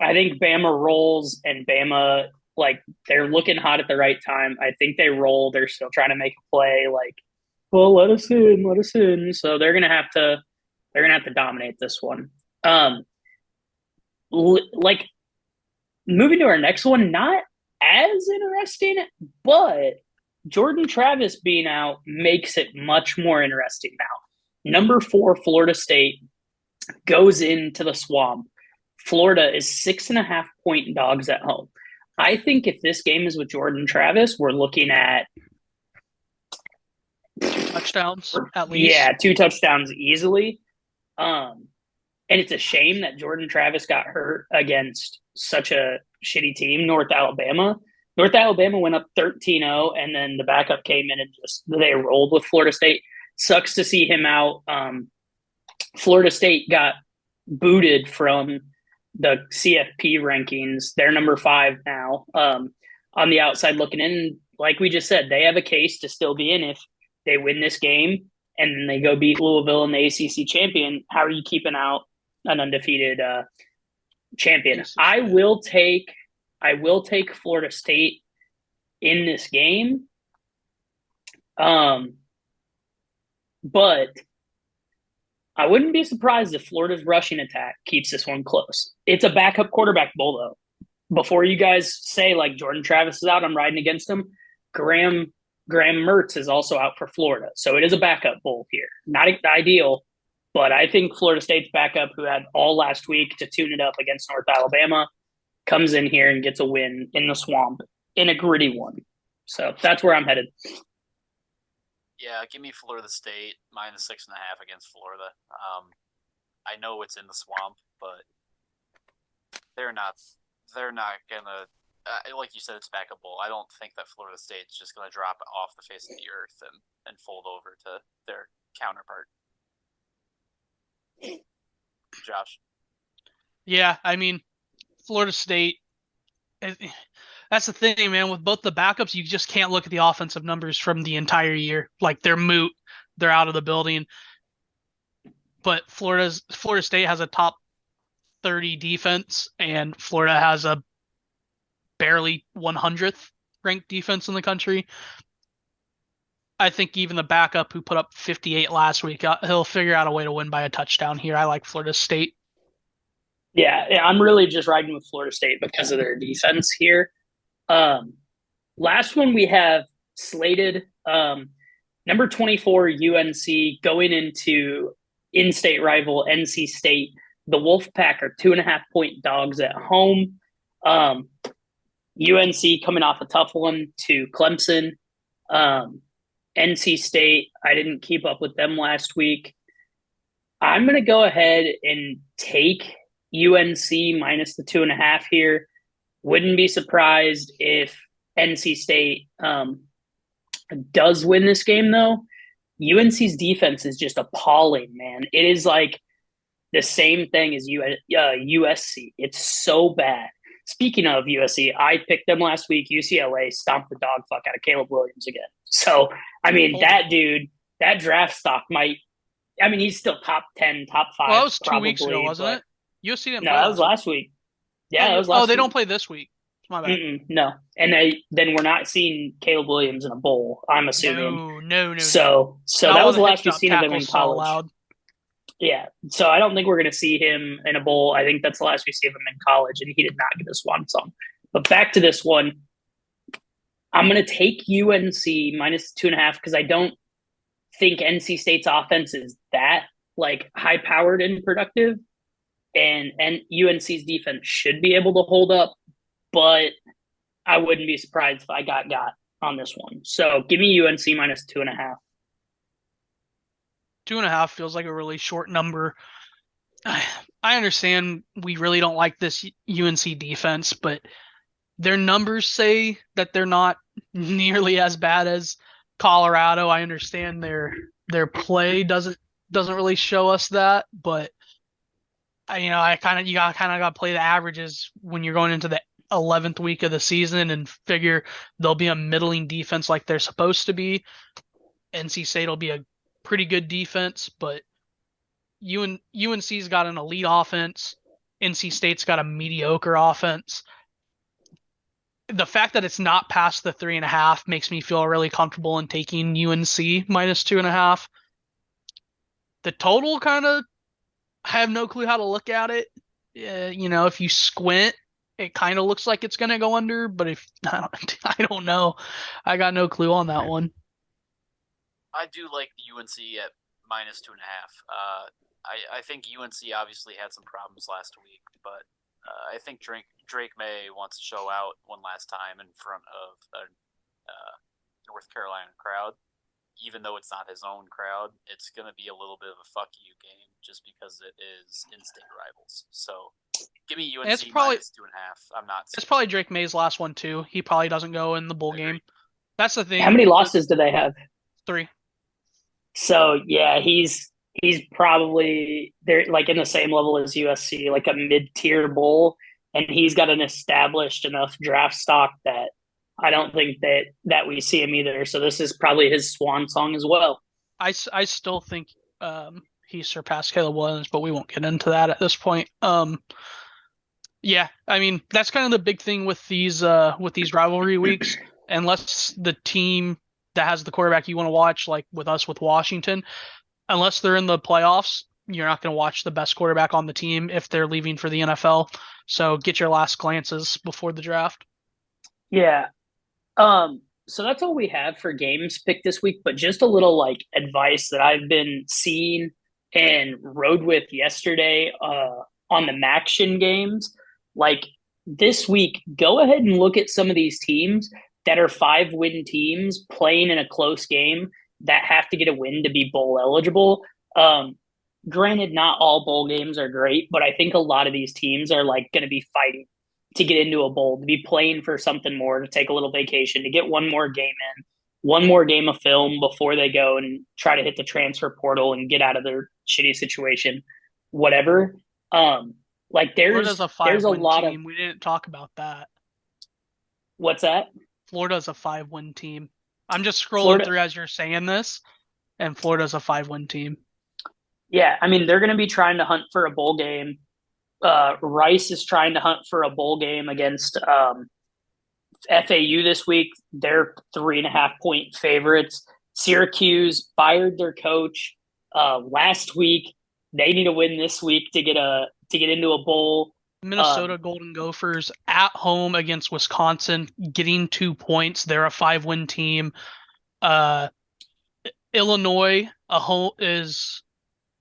I think Bama rolls and Bama, like, they're looking hot at the right time. I think they roll. They're still trying to make a play. Like, well, let us in, let us in. So they're gonna have to dominate this one. Like, moving to our next one, not as interesting, but Jordan Travis being out makes it much more interesting now. Number 4, Florida State goes into the Swamp. Florida is 6.5-point dogs at home. I think if this game is with Jordan Travis, we're looking at Touchdowns, at least. Yeah, 2 touchdowns easily. And it's a shame that Jordan Travis got hurt against such a shitty team, North Alabama. North Alabama went up 13-0, and then the backup came in and they rolled with Florida State. Sucks to see him out. Florida State got booted from the CFP rankings. They're number 5 now. On the outside looking in, like we just said, they have a case to still be in if they win this game and then they go beat Louisville in the ACC champion. How are you keeping out an undefeated champion? I will take Florida State in this game. But I wouldn't be surprised if Florida's rushing attack keeps this one close. It's a backup quarterback bowl, though. Before you guys say, like, Jordan Travis is out, I'm riding against him, Graham Mertz is also out for Florida. So it is a backup bowl here. Not ideal, but I think Florida State's backup, who had all last week to tune it up against North Alabama, comes in here and gets a win in the Swamp in a gritty one. So that's where I'm headed. Yeah, give me Florida State minus 6.5 against Florida. I know it's in the Swamp, but they're not gonna. Like you said, it's backup bowl. I don't think that Florida State's just gonna drop off the face of the earth and fold over to their counterpart. Josh. Yeah, I mean, Florida State. That's the thing, man. With both the backups, you just can't look at the offensive numbers from the entire year. Like, they're moot. They're out of the building. But Florida State has a top 30 defense, and Florida has a barely 100th ranked defense in the country. I think even the backup who put up 58 last week, he'll figure out a way to win by a touchdown here. I like Florida State. Yeah, I'm really just riding with Florida State because of their defense here. Last one we have slated, number 24 UNC going into in-state rival NC State. The Wolfpack are 2.5-point dogs at home. UNC coming off a tough one to Clemson. NC State, I didn't keep up with them last week. I'm going to go ahead and take UNC minus the 2.5 here. Wouldn't be surprised if NC State does win this game, though. UNC's defense is just appalling, man. It is like the same thing as USC. It's so bad. Speaking of USC, I picked them last week. UCLA stomped the dog fuck out of Caleb Williams again. So, I mean, that dude, that draft stock might – I mean, he's still top 10, top 5. Well, that was 2 probably, weeks ago, wasn't it? USC didn't play. No, that was last week. Yeah, that was last week. Oh, they don't play this week. My bad. No. And then we're not seeing Caleb Williams in a bowl, I'm assuming. No. So that was the last we've seen of him in college. Allowed. Yeah, so I don't think we're going to see him in a bowl. I think that's the last we see of him in college, and he did not get a swan song. But back to this one, I'm going to take UNC minus 2.5 because I don't think NC State's offense is that like high-powered and productive, and UNC's defense should be able to hold up, but I wouldn't be surprised if I got on this one. So give me UNC minus 2.5. 2.5 feels like a really short number. I understand we really don't like this UNC defense, but their numbers say that they're not nearly as bad as Colorado. I understand their play doesn't really show us that, but you kind of got to play the averages when you're going into the 11th week of the season and figure they'll be a middling defense like they're supposed to be. NC State will be a pretty good defense, but UNC's got an elite offense. NC State's got a mediocre offense. The fact that it's not past the 3.5 makes me feel really comfortable in taking UNC minus 2.5. The total kind of have no clue how to look at it. If you squint, it kind of looks like it's going to go under, but if I don't know. I got no clue on that one. I do like the UNC at minus 2.5. I think UNC obviously had some problems last week, but I think Drake May wants to show out one last time in front of a North Carolina crowd. Even though it's not his own crowd, it's going to be a little bit of a fuck you game just because it is in-state rivals. So give me UNC minus 2.5. I'm not. It's probably Drake May's last one too. He probably doesn't go in the bowl game. That's the thing. How many losses do they have? 3. So yeah, he's probably they're like in the same level as USC, like a mid-tier bowl, and he's got an established enough draft stock that I don't think that we see him either. So this is probably his swan song as well. I still think he surpassed Caleb Williams, but we won't get into that at this point. Yeah, I mean that's kind of the big thing with these rivalry weeks. Unless the team that has the quarterback you want to watch, like with us with Washington, unless they're in the playoffs, you're not going to watch the best quarterback on the team if they're leaving for the NFL. So get your last glances before the draft. Yeah. So that's all we have for games picked this week, but just a little like advice that I've been seeing and rode with yesterday on the Maction games. Like this week, go ahead and look at some of these teams that are 5-win teams playing in a close game that have to get a win to be bowl eligible. Granted, not all bowl games are great, but I think a lot of these teams are like going to be fighting to get into a bowl, to be playing for something more, to take a little vacation, to get one more game in, one more game of film before they go and try to hit the transfer portal and get out of their shitty situation, whatever. Like there's a lot team. of. We didn't talk about that. What's that? Florida's a 5-win team. I'm just scrolling through as you're saying this, and Florida's a 5-win team. Yeah, I mean they're going to be trying to hunt for a bowl game. Rice is trying to hunt for a bowl game against FAU this week. They're 3.5-point favorites. Syracuse fired their coach last week. They need a win this week to get into a bowl. Minnesota Golden Gophers at home against Wisconsin, getting 2 points. They're a 5-win team. Illinois is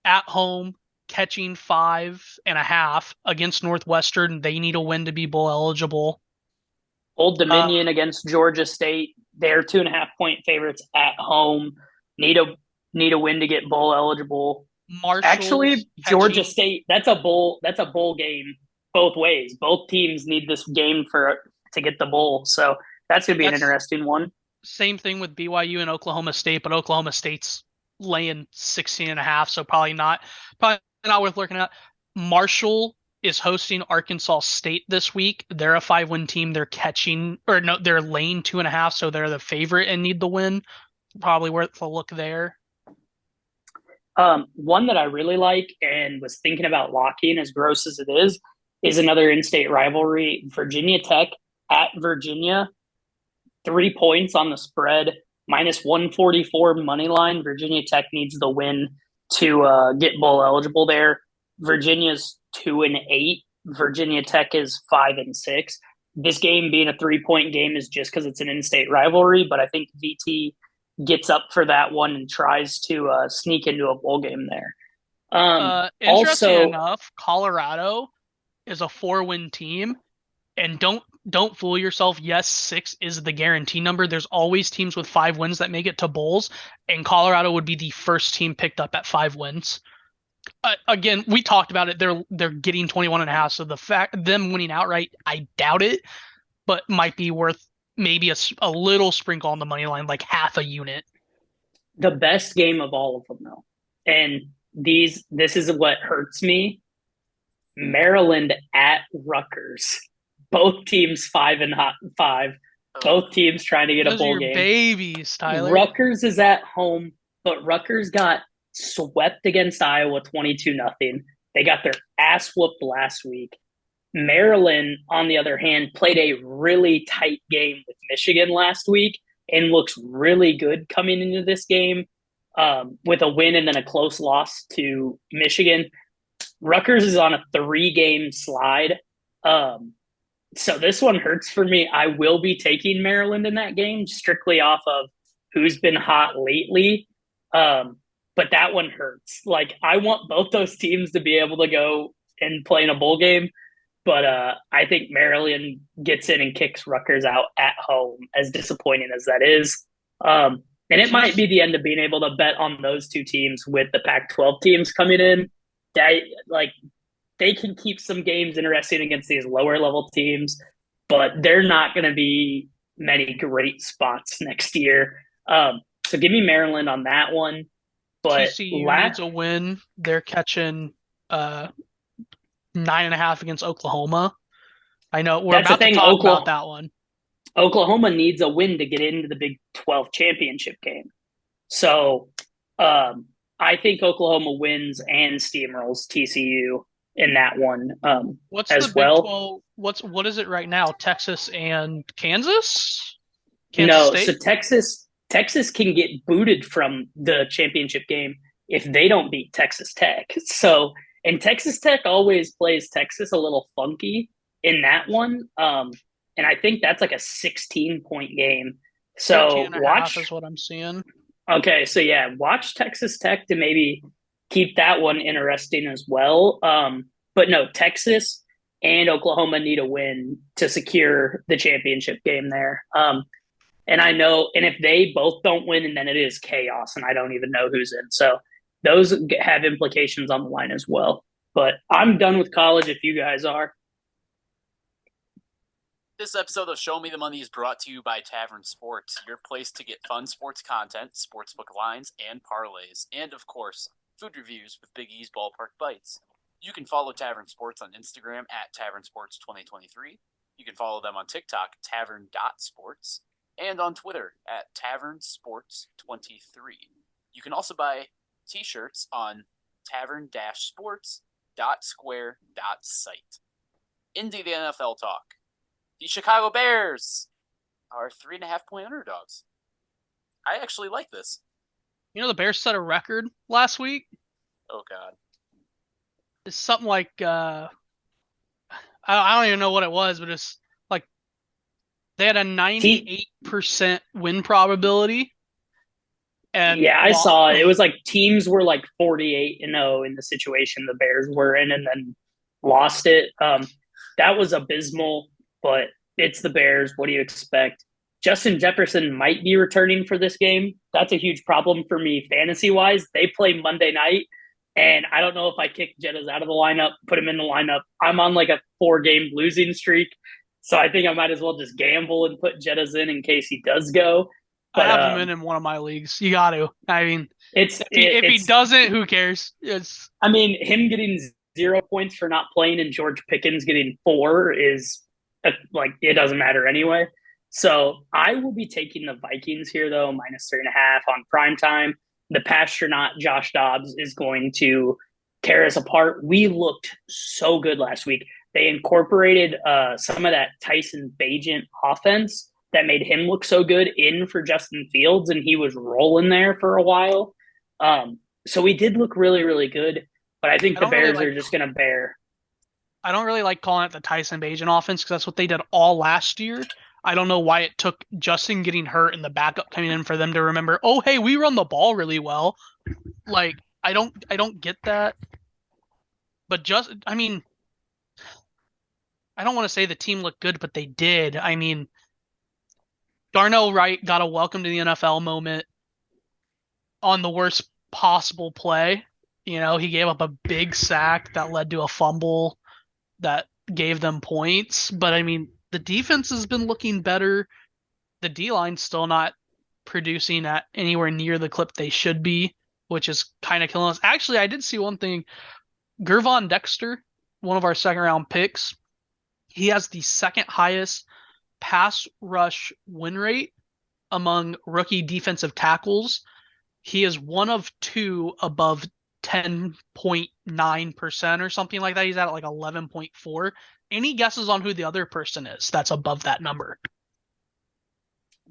at home catching 5.5 against Northwestern. They need a win to be bowl eligible. Old Dominion against Georgia State. They're 2.5-point favorites at home. Need a win to get bowl eligible. Actually, Georgia State. That's a bowl game both ways. Both teams need this game to get the bowl. So that's going to be an interesting one. Same thing with BYU and Oklahoma State, but Oklahoma State's laying 16.5, so probably not worth looking at. Marshall is hosting Arkansas State this week. They're a 5-win team. They're they're laying 2.5, so they're the favorite and need the win. Probably worth a look there. One that I really like and was thinking about locking, as gross as it is another in-state rivalry. Virginia Tech at Virginia, 3 points on the spread, minus 144 money line. Virginia Tech needs the win to get bowl eligible there. Virginia's 2-8. Virginia Tech is 5-6. This game being a 3-point game is just because it's an in-state rivalry, but I think VT gets up for that one and tries to sneak into a bowl game there. Interesting enough, Colorado is a 4-win team, and don't fool yourself. Yes, 6 is the guarantee number. There's always teams with 5 wins that make it to bowls, and Colorado would be the first team picked up at 5 wins. Again, we talked about it. They're getting 21.5, so the fact them winning outright, I doubt it, but might be worth maybe a little sprinkle on the money line, like half a unit. The best game of all of them, though, and this is what hurts me. Maryland at Rutgers. Both teams 5-5. Both teams trying to get a Those are bowl your game. babies, Tyler. Rutgers is at home, but Rutgers got swept against Iowa 22-0. They got their ass whooped last week. Maryland, on the other hand, played a really tight game with Michigan last week and looks really good coming into this game with a win and then a close loss to Michigan. Rutgers is on a 3-game slide. So this one hurts for me. I will be taking Maryland in that game strictly off of who's been hot lately. But that one hurts. Like, I want both those teams to be able to go and play in a bowl game. But I think Maryland gets in and kicks Rutgers out at home, as disappointing as that is. And it might be the end of being able to bet on those two teams with the Pac-12 teams coming in. They can keep some games interesting against these lower level teams, but they're not going to be many great spots next year. So give me Maryland on that one. But TCU needs a win. They're catching 9.5 against Oklahoma. I know we're about to talk about that one. Oklahoma needs a win to get into the Big 12 championship game. So I think Oklahoma wins and steamrolls TCU in that one What's as the well. Big 12? What is it right now? Texas and Kansas? State? So Texas can get booted from the championship game if they don't beat Texas Tech. So, and Texas Tech always plays Texas a little funky in that one. And I think that's like a 16-point game. So watch is what I'm seeing. Okay, so yeah, watch Texas Tech to maybe keep that one interesting as well. But no, Texas and Oklahoma need a win to secure the championship game there. And I know, and if they both don't win, and then it is chaos, and I don't even know who's in. So those have implications on the line as well. But I'm done with college if you guys are. This episode of Show Me the Money is brought to you by Tavern Sports, your place to get fun sports content, sportsbook lines, and parlays, and of course, food reviews with Big E's Ballpark Bites. You can follow Tavern Sports on Instagram at Tavern Sports 2023. You can follow them on TikTok, tavern.sports, and on Twitter at Tavern Sports 23. You can also buy t-shirts on tavern-sports.square.site. Into the NFL talk. The Chicago Bears are 3.5-point underdogs. I actually like this. You know, the Bears set a record last week. Oh, God. It's something like, I don't even know what it was, but it's like they had a 98% win probability. And yeah, I saw it. It was like teams were like 48-0 in the situation the Bears were in and then lost it. That was abysmal. But it's the Bears. What do you expect? Justin Jefferson might be returning for this game. That's a huge problem for me fantasy-wise. They play Monday night, and I don't know if I kick Jettas out of the lineup, put him in the lineup. I'm on like a 4-game losing streak, so I think I might as well just gamble and put Jettas in case he does go. But, I have him in one of my leagues. You got to. I mean, if he doesn't, who cares? Him getting 0 points for not playing and George Pickens getting 4 is – like, it doesn't matter anyway. So I will be taking the Vikings here, though, -3.5 on primetime. The Pasternaut Josh Dobbs is going to tear us apart. We looked so good last week. They incorporated some of that Tyson Bagent offense that made him look so good in for Justin Fields, and he was rolling there for a while. So we did look really, really good. But I think the Bears are just going to bear. I don't really like calling it the Tyson Bagent offense because that's what they did all last year. I don't know why it took Justin getting hurt and the backup coming in for them to remember, oh, hey, we run the ball really well. Like, I don't get that. But I don't want to say the team looked good, but they did. I mean, Darnell Wright got a welcome to the NFL moment on the worst possible play. You know, he gave up a big sack that led to a fumble that gave them points. But, I mean, the defense has been looking better. The D-line's still not producing at anywhere near the clip they should be, which is kind of killing us. Actually, I did see one thing. Gervon Dexter, one of our second-round picks, he has the second highest pass rush win rate among rookie defensive tackles, he is one of two above 10.9% or something like that. He's at like 11.4. Any guesses on who the other person is that's above that number?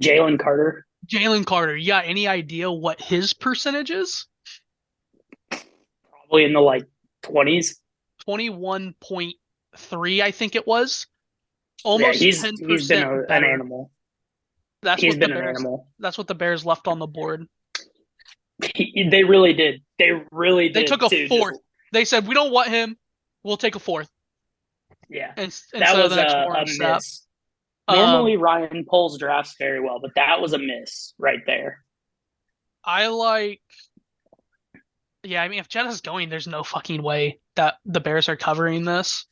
Jalen Carter. Jalen Carter. Yeah, any idea what his percentage is? Probably in the like 20s. 21.3, I think it was. Yeah, Almost he's 10% been an better. animal. That's He's what been the an Bears. animal. That's what the Bears left on the board. They really did. They really did. They took a too. fourth. They said, we don't want him. We'll take a fourth. Yeah, Instead that of was the next a Warren Sapp. miss. Normally, Ryan pulls drafts very well, but that was a miss right there. I like. Yeah, I mean, if Jetta's going, there's no fucking way that the Bears are covering this.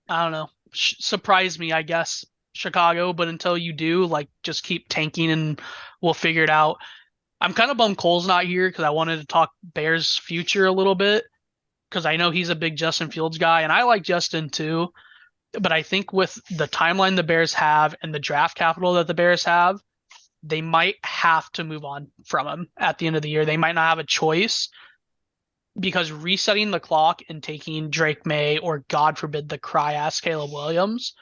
I don't know. Surprise me, I guess, Chicago. But until you do, like, just keep tanking and we'll figure it out. I'm kind of bummed Cole's not here because I wanted to talk Bears' future a little bit because I know he's a big Justin Fields guy, and I like Justin too. But I think with the timeline the Bears have and the draft capital that the Bears have, they might have to move on from him at the end of the year. They might not have a choice because resetting the clock and taking Drake May or, God forbid, the cry-ass Caleb Williams,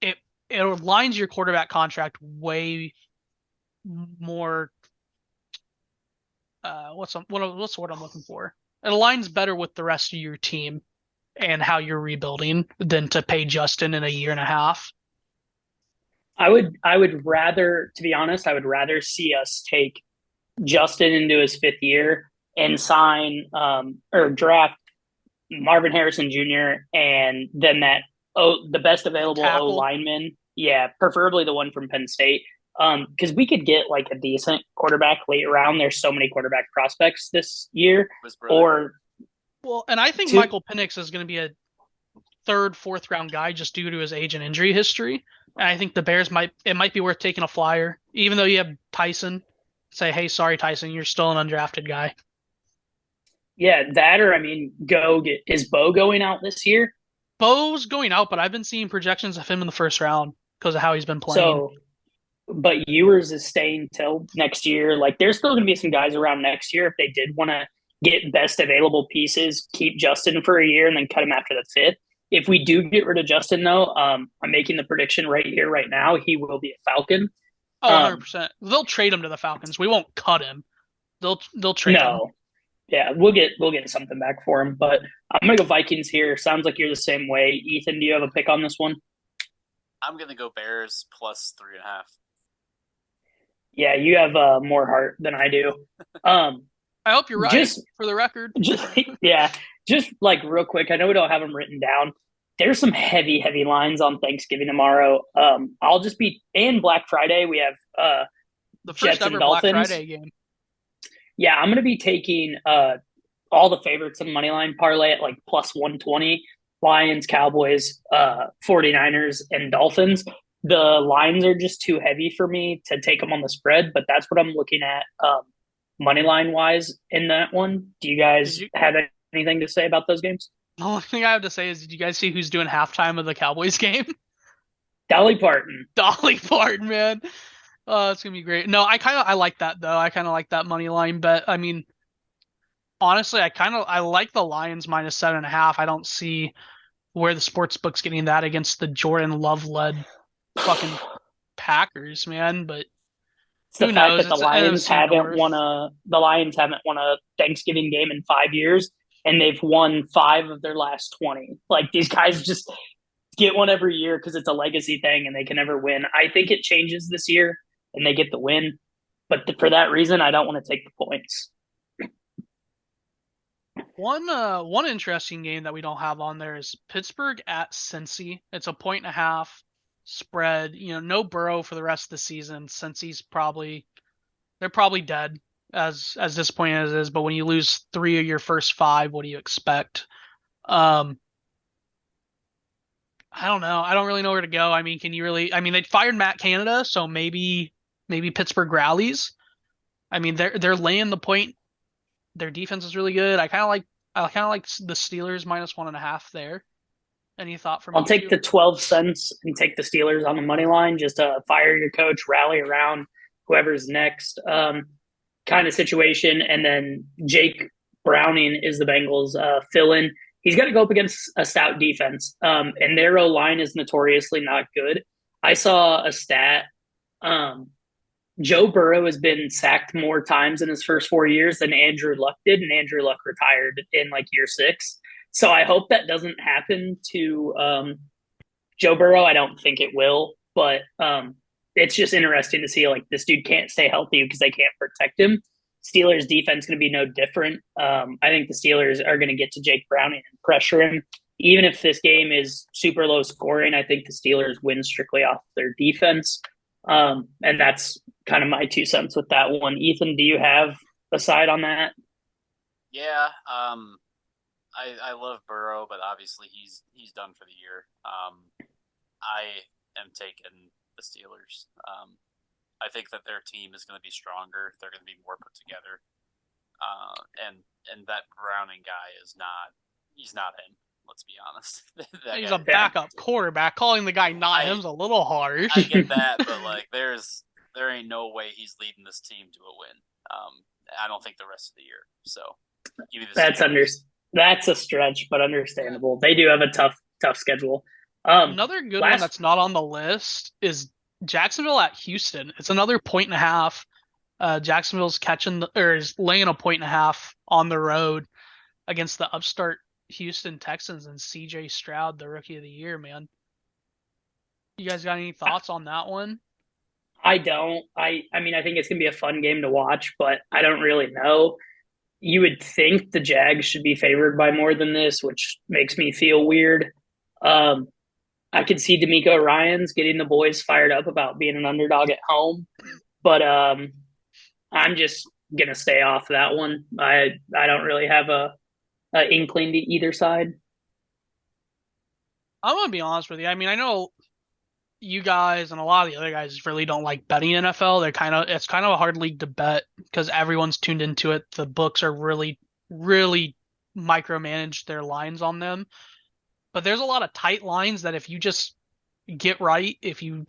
it aligns your quarterback contract way more. What's the word I'm looking for? It aligns better with the rest of your team and how you're rebuilding than to pay Justin in a year and a half. I would rather, to be honest, I would rather see us take Justin into his 5th year and sign or draft Marvin Harrison Jr. and then the best available O lineman. Yeah, preferably the one from Penn State. Because we could get like a decent quarterback late round. There's so many quarterback prospects this year. And I think Michael Penix is going to be a 3rd, 4th round guy just due to his age and injury history. And I think the Bears might be worth taking a flyer, even though you have Tyson. Say, hey, sorry, Tyson, you're still an undrafted guy. Yeah, that or, I mean, is Bo going out this year? Bo's going out, but I've been seeing projections of him in the 1st round because of how he's been playing. But Ewers is staying till next year. Like, there's still going to be some guys around next year if they did want to get best available pieces, keep Justin for a year and then cut him after the 5th. If we do get rid of Justin, though, I'm making the prediction right here, right now, he will be a Falcon. Oh, 100%. They'll trade him to the Falcons. We won't cut him. They'll trade him. Yeah, we'll get something back for him. But I'm gonna go Vikings here. Sounds like you're the same way. Ethan, do you have a pick on this one? I'm gonna go Bears plus 3.5. Yeah, you have more heart than I do. I hope you're right. For the record, just like real quick. I know we don't have them written down. There's some heavy lines on Thanksgiving tomorrow. I'll just be and Black Friday. We have the first Jets ever and Dolphins. Black Friday game. Yeah, I'm going to be taking all the favorites in the money line parlay at like plus 120. Lions, Cowboys, 49ers, and Dolphins. The lines are just too heavy for me to take them on the spread, but that's what I'm looking at money line wise in that one. Do you guys have anything to say about those games? The only thing I have to say is, did you guys see who's doing halftime of the Cowboys game? Dolly Parton. Dolly Parton, man. Oh, it's gonna be great. No, I like that though. I kind of like that money line bet. I mean, honestly, I like the Lions minus 7.5. I don't see where the sports book's getting that against the Jordan Love led fucking Packers, man. But it's the fact that the Lions haven't won a Thanksgiving game in 5 years, and they've won 5 of their last 20. Like, these guys just get one every year because it's a legacy thing and they can never win. I think it changes this year and they get the win. But for that reason, I don't want to take the points. One interesting game that we don't have on there is Pittsburgh at Cincy. It's a 1.5 spread. You know, no Burrow for the rest of the season. Cincy's they're probably dead, as disappointing as it is. But when you lose 3 of your first 5, what do you expect? I don't know. I don't really know where to go. I mean, they fired Matt Canada, so maybe Pittsburgh rallies. I mean, they're laying the point. Their defense is really good. I kind of like the Steelers minus 1.5 there. Any thought from I'll you take two? the 12 cents and take the Steelers on the money line. Just fire your coach, rally around whoever's next, kind of situation. And then Jake Browning is the Bengals fill in. He's got to go up against a stout defense, and their O line is notoriously not good. I saw a stat. Joe Burrow has been sacked more times in his first 4 years than Andrew Luck did, and Andrew Luck retired in like year 6. So I hope that doesn't happen to Joe Burrow. I don't think it will, but it's just interesting to see like this dude can't stay healthy because they can't protect him. Steelers defense going to be no different. I think the Steelers are going to get to Jake Browning and pressure him. Even if this game is super low scoring, I think the Steelers win strictly off their defense. And that's kind of my 2 cents with that one. Ethan, do you have a side on that? Yeah, I love Burrow, but obviously he's done for the year. I am taking the Steelers. I think that their team is going to be stronger. They're going to be more put together. And that Browning guy he's not him. Let's be honest. He's a backup quarterback. Calling the guy not him's a little harsh. I get that, but like there ain't no way he's leading this team to a win. I don't think the rest of the year. So give me the That's a stretch, but understandable. They do have a tough schedule. Another good one that's not on the list is Jacksonville at Houston. It's another 1.5. Jacksonville's is laying a 1.5 on the road against the upstart Houston Texans and CJ Stroud, the rookie of the year, man. You guys got any thoughts on that one? I don't. I mean, I think it's going to be a fun game to watch, but I don't really know. You would think the Jags should be favored by more than this, which makes me feel weird. I could see D'Amico Ryans getting the boys fired up about being an underdog at home, but I'm just going to stay off that one. I don't really have a inkling to either side. I'm gonna be honest with you. I mean, I know you guys and a lot of the other guys really don't like betting NFL. It's kind of a hard league to bet because everyone's tuned into it. The books are really, really micromanage their lines on them. But there's a lot of tight lines that if you just get right, if you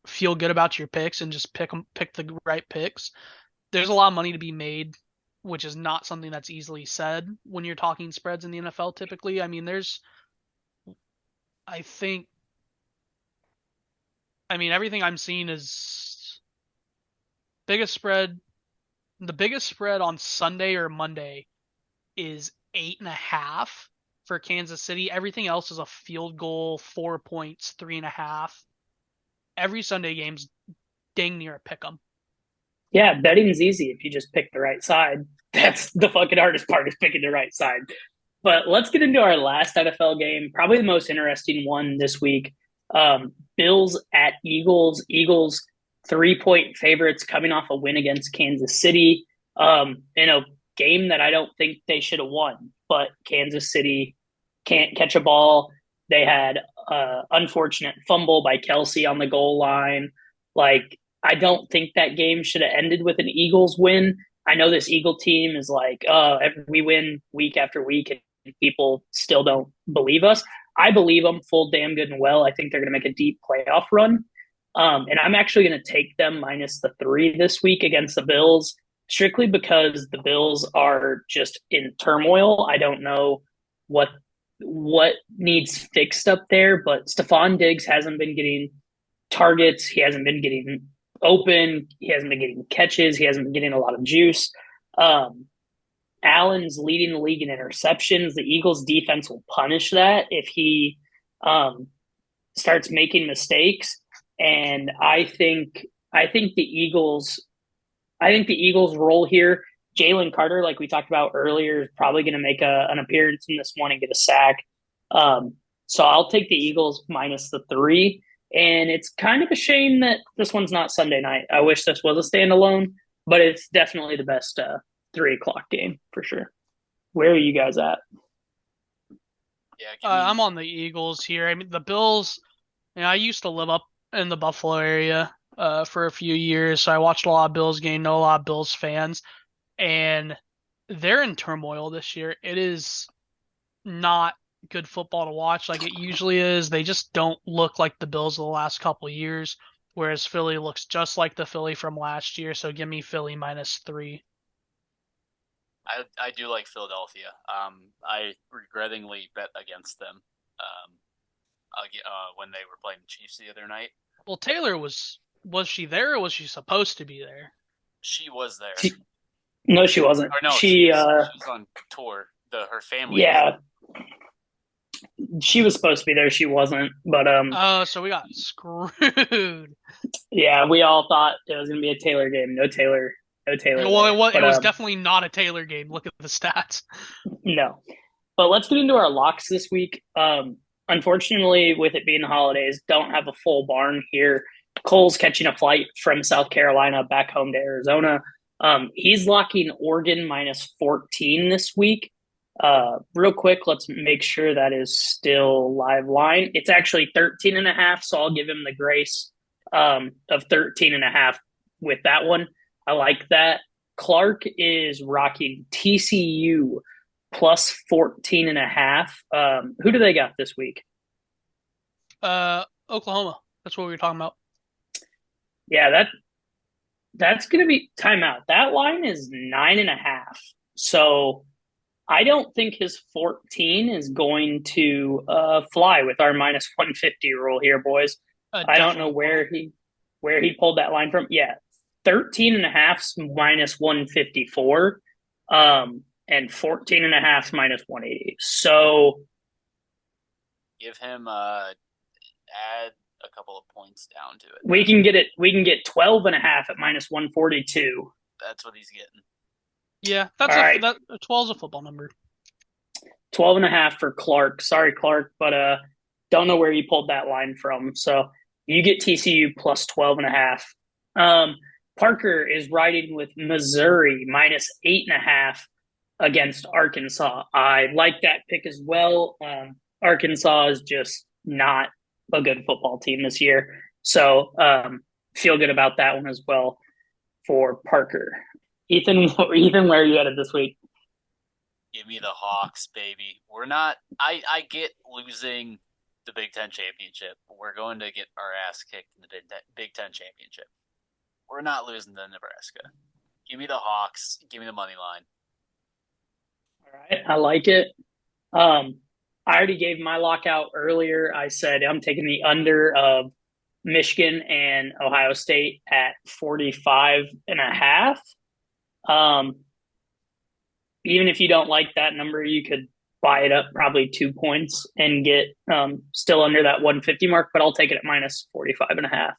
feel good about your picks and just pick the right picks, there's a lot of money to be made, which is not something that's easily said when you're talking spreads in the NFL typically. I mean, everything I'm seeing is the biggest spread on Sunday or Monday is 8.5 for Kansas City. Everything else is a field goal, 4 points, 3.5. Every Sunday game's dang near a pick 'em. Yeah, betting's easy if you just pick the right side. That's the fucking hardest part, is picking the right side. But let's get into our last NFL game, probably the most interesting one this week. Bills at Eagles. Eagles 3-point favorites coming off a win against Kansas City in a game that I don't think they should have won. But Kansas City can't catch a ball. They had unfortunate fumble by Kelsey on the goal line. Like, I don't think that game should have ended with an Eagles win. I know this Eagle team is like, we win week after week, and people still don't believe us. I believe them full damn good and well. I think they're going to make a deep playoff run. And I'm actually going to take them minus the 3 this week against the Bills, strictly because the Bills are just in turmoil. I don't know what needs fixed up there, but Stephon Diggs hasn't been getting targets. He hasn't been getting open. He hasn't been getting catches. He hasn't been getting a lot of juice. Allen's leading the league in interceptions. The Eagles defense will punish that if he starts making mistakes. And I think the Eagles roll here. Jalen Carter, like we talked about earlier, is probably going to make an appearance in this one and get a sack. So I'll take the Eagles minus the 3. And it's kind of a shame that this one's not Sunday night. I wish this was a standalone, but it's definitely the best 3 o'clock game for sure. Where are you guys at? Yeah, I'm on the Eagles here. I mean, the Bills, I used to live up in the Buffalo area for a few years, so I watched a lot of Bills games, know a lot of Bills fans, and they're in turmoil this year. It is not good football to watch like it usually is. They just don't look like the Bills of the last couple of years, whereas Philly looks just like the Philly from last year. So give me Philly -3. I do like Philadelphia. I regrettingly bet against them when they were playing the Chiefs the other night. Well, Taylor was she there or was she supposed to be there? She was there. No, she wasn't. Or no, she was on tour. Her family. Yeah, she was supposed to be there. She wasn't. But so we got screwed. yeah, we all thought it was going to be a Taylor game. No Taylor. No Taylor. Well, it was definitely not a Taylor game. Look at the stats. No. But let's get into our locks this week. Unfortunately, with it being the holidays, don't have a full barn here. Cole's catching a flight from South Carolina back home to Arizona. He's locking Oregon -14 this week. Real quick, let's make sure that is still live line. It's actually 13.5, so I'll give him the grace of 13.5 with that one. I like that. Clark is rocking TCU +14.5. Who do they got this week? Oklahoma. That's what we were talking about. Yeah, that's going to be timeout. That line is 9.5. So I don't think his 14 is going to fly with our -150 rule here, boys. I don't know where he pulled that line from. Yeah, 13.5's -154, and 14.5's -180. So give him add a couple of points down to it. We can get 12.5 at -142. That's what he's getting. Yeah, that's right. That 12's a football number. 12.5 for Clark. Sorry, Clark, but don't know where you pulled that line from. So you get TCU +12.5. Parker is riding with Missouri -8.5 against Arkansas. I like that pick as well. Arkansas is just not a good football team this year. So feel good about that one as well for Parker. Ethan, where are you headed this week? Give me the Hawks, baby. We're not. I get losing the Big Ten championship. We're going to get our ass kicked in the Big Ten championship. We're not losing to Nebraska. Give me the Hawks. Give me the money line. All right, I like it. I already gave my lockout earlier. I said I'm taking the under of Michigan and Ohio State at 45.5. Even if you don't like that number, you could buy it up probably 2 points and get still under that 150 mark, but I'll take it at -45.5.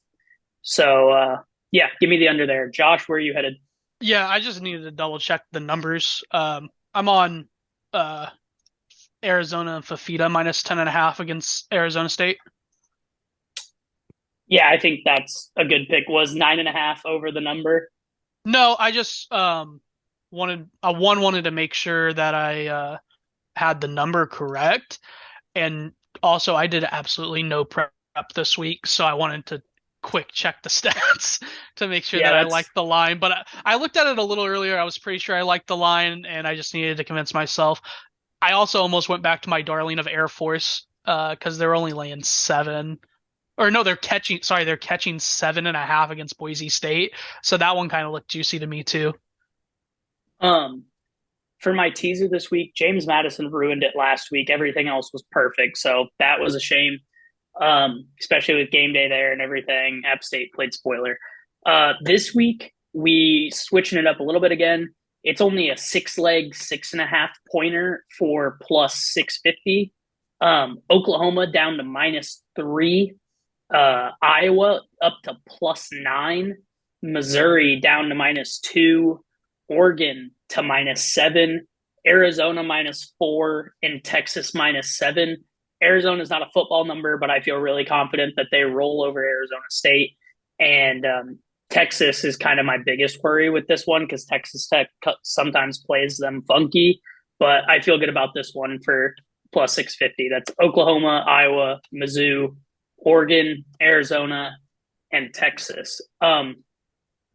So, yeah, give me the under there. Josh, where are you headed? Yeah, I just needed to double check the numbers. I'm on Arizona and Fafita -10.5 against Arizona State. Yeah, I think that's a good pick. Was 9.5 over the number? No, I just wanted to make sure that I had the number correct, and also I did absolutely no prep this week, so I wanted to quick check the stats to make sure that I liked the line. But I looked at it a little earlier. I was pretty sure I liked the line, and I just needed to convince myself. I also almost went back to my darling of Air Force because they're only laying 7. Or no, they're catching 7.5 against Boise State. So that one kind of looked juicy to me too. For my teaser this week, James Madison ruined it last week. Everything else was perfect. So that was a shame. Especially with game day there and everything. App State played spoiler. This week, we switching it up a little bit again. It's only a 6-leg, 6.5 pointer for +650. Oklahoma down to -3. Iowa up to +9. Missouri down to -2. Oregon to -7. Arizona -4. And Texas -7. Arizona is not a football number, but I feel really confident that they roll over Arizona State. And Texas is kind of my biggest worry with this one because Texas Tech sometimes plays them funky. But I feel good about this one for +650. That's Oklahoma, Iowa, Mizzou, Oregon, Arizona, and Texas.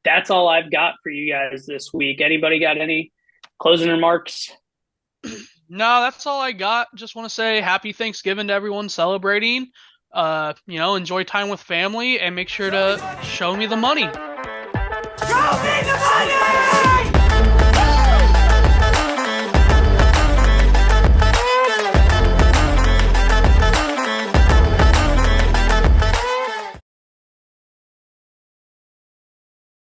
That's all I've got for you guys this week. Anybody got any closing remarks? No, that's all I got. Just want to say happy Thanksgiving to everyone celebrating. Enjoy time with family and make sure to show me the money. Show me the money!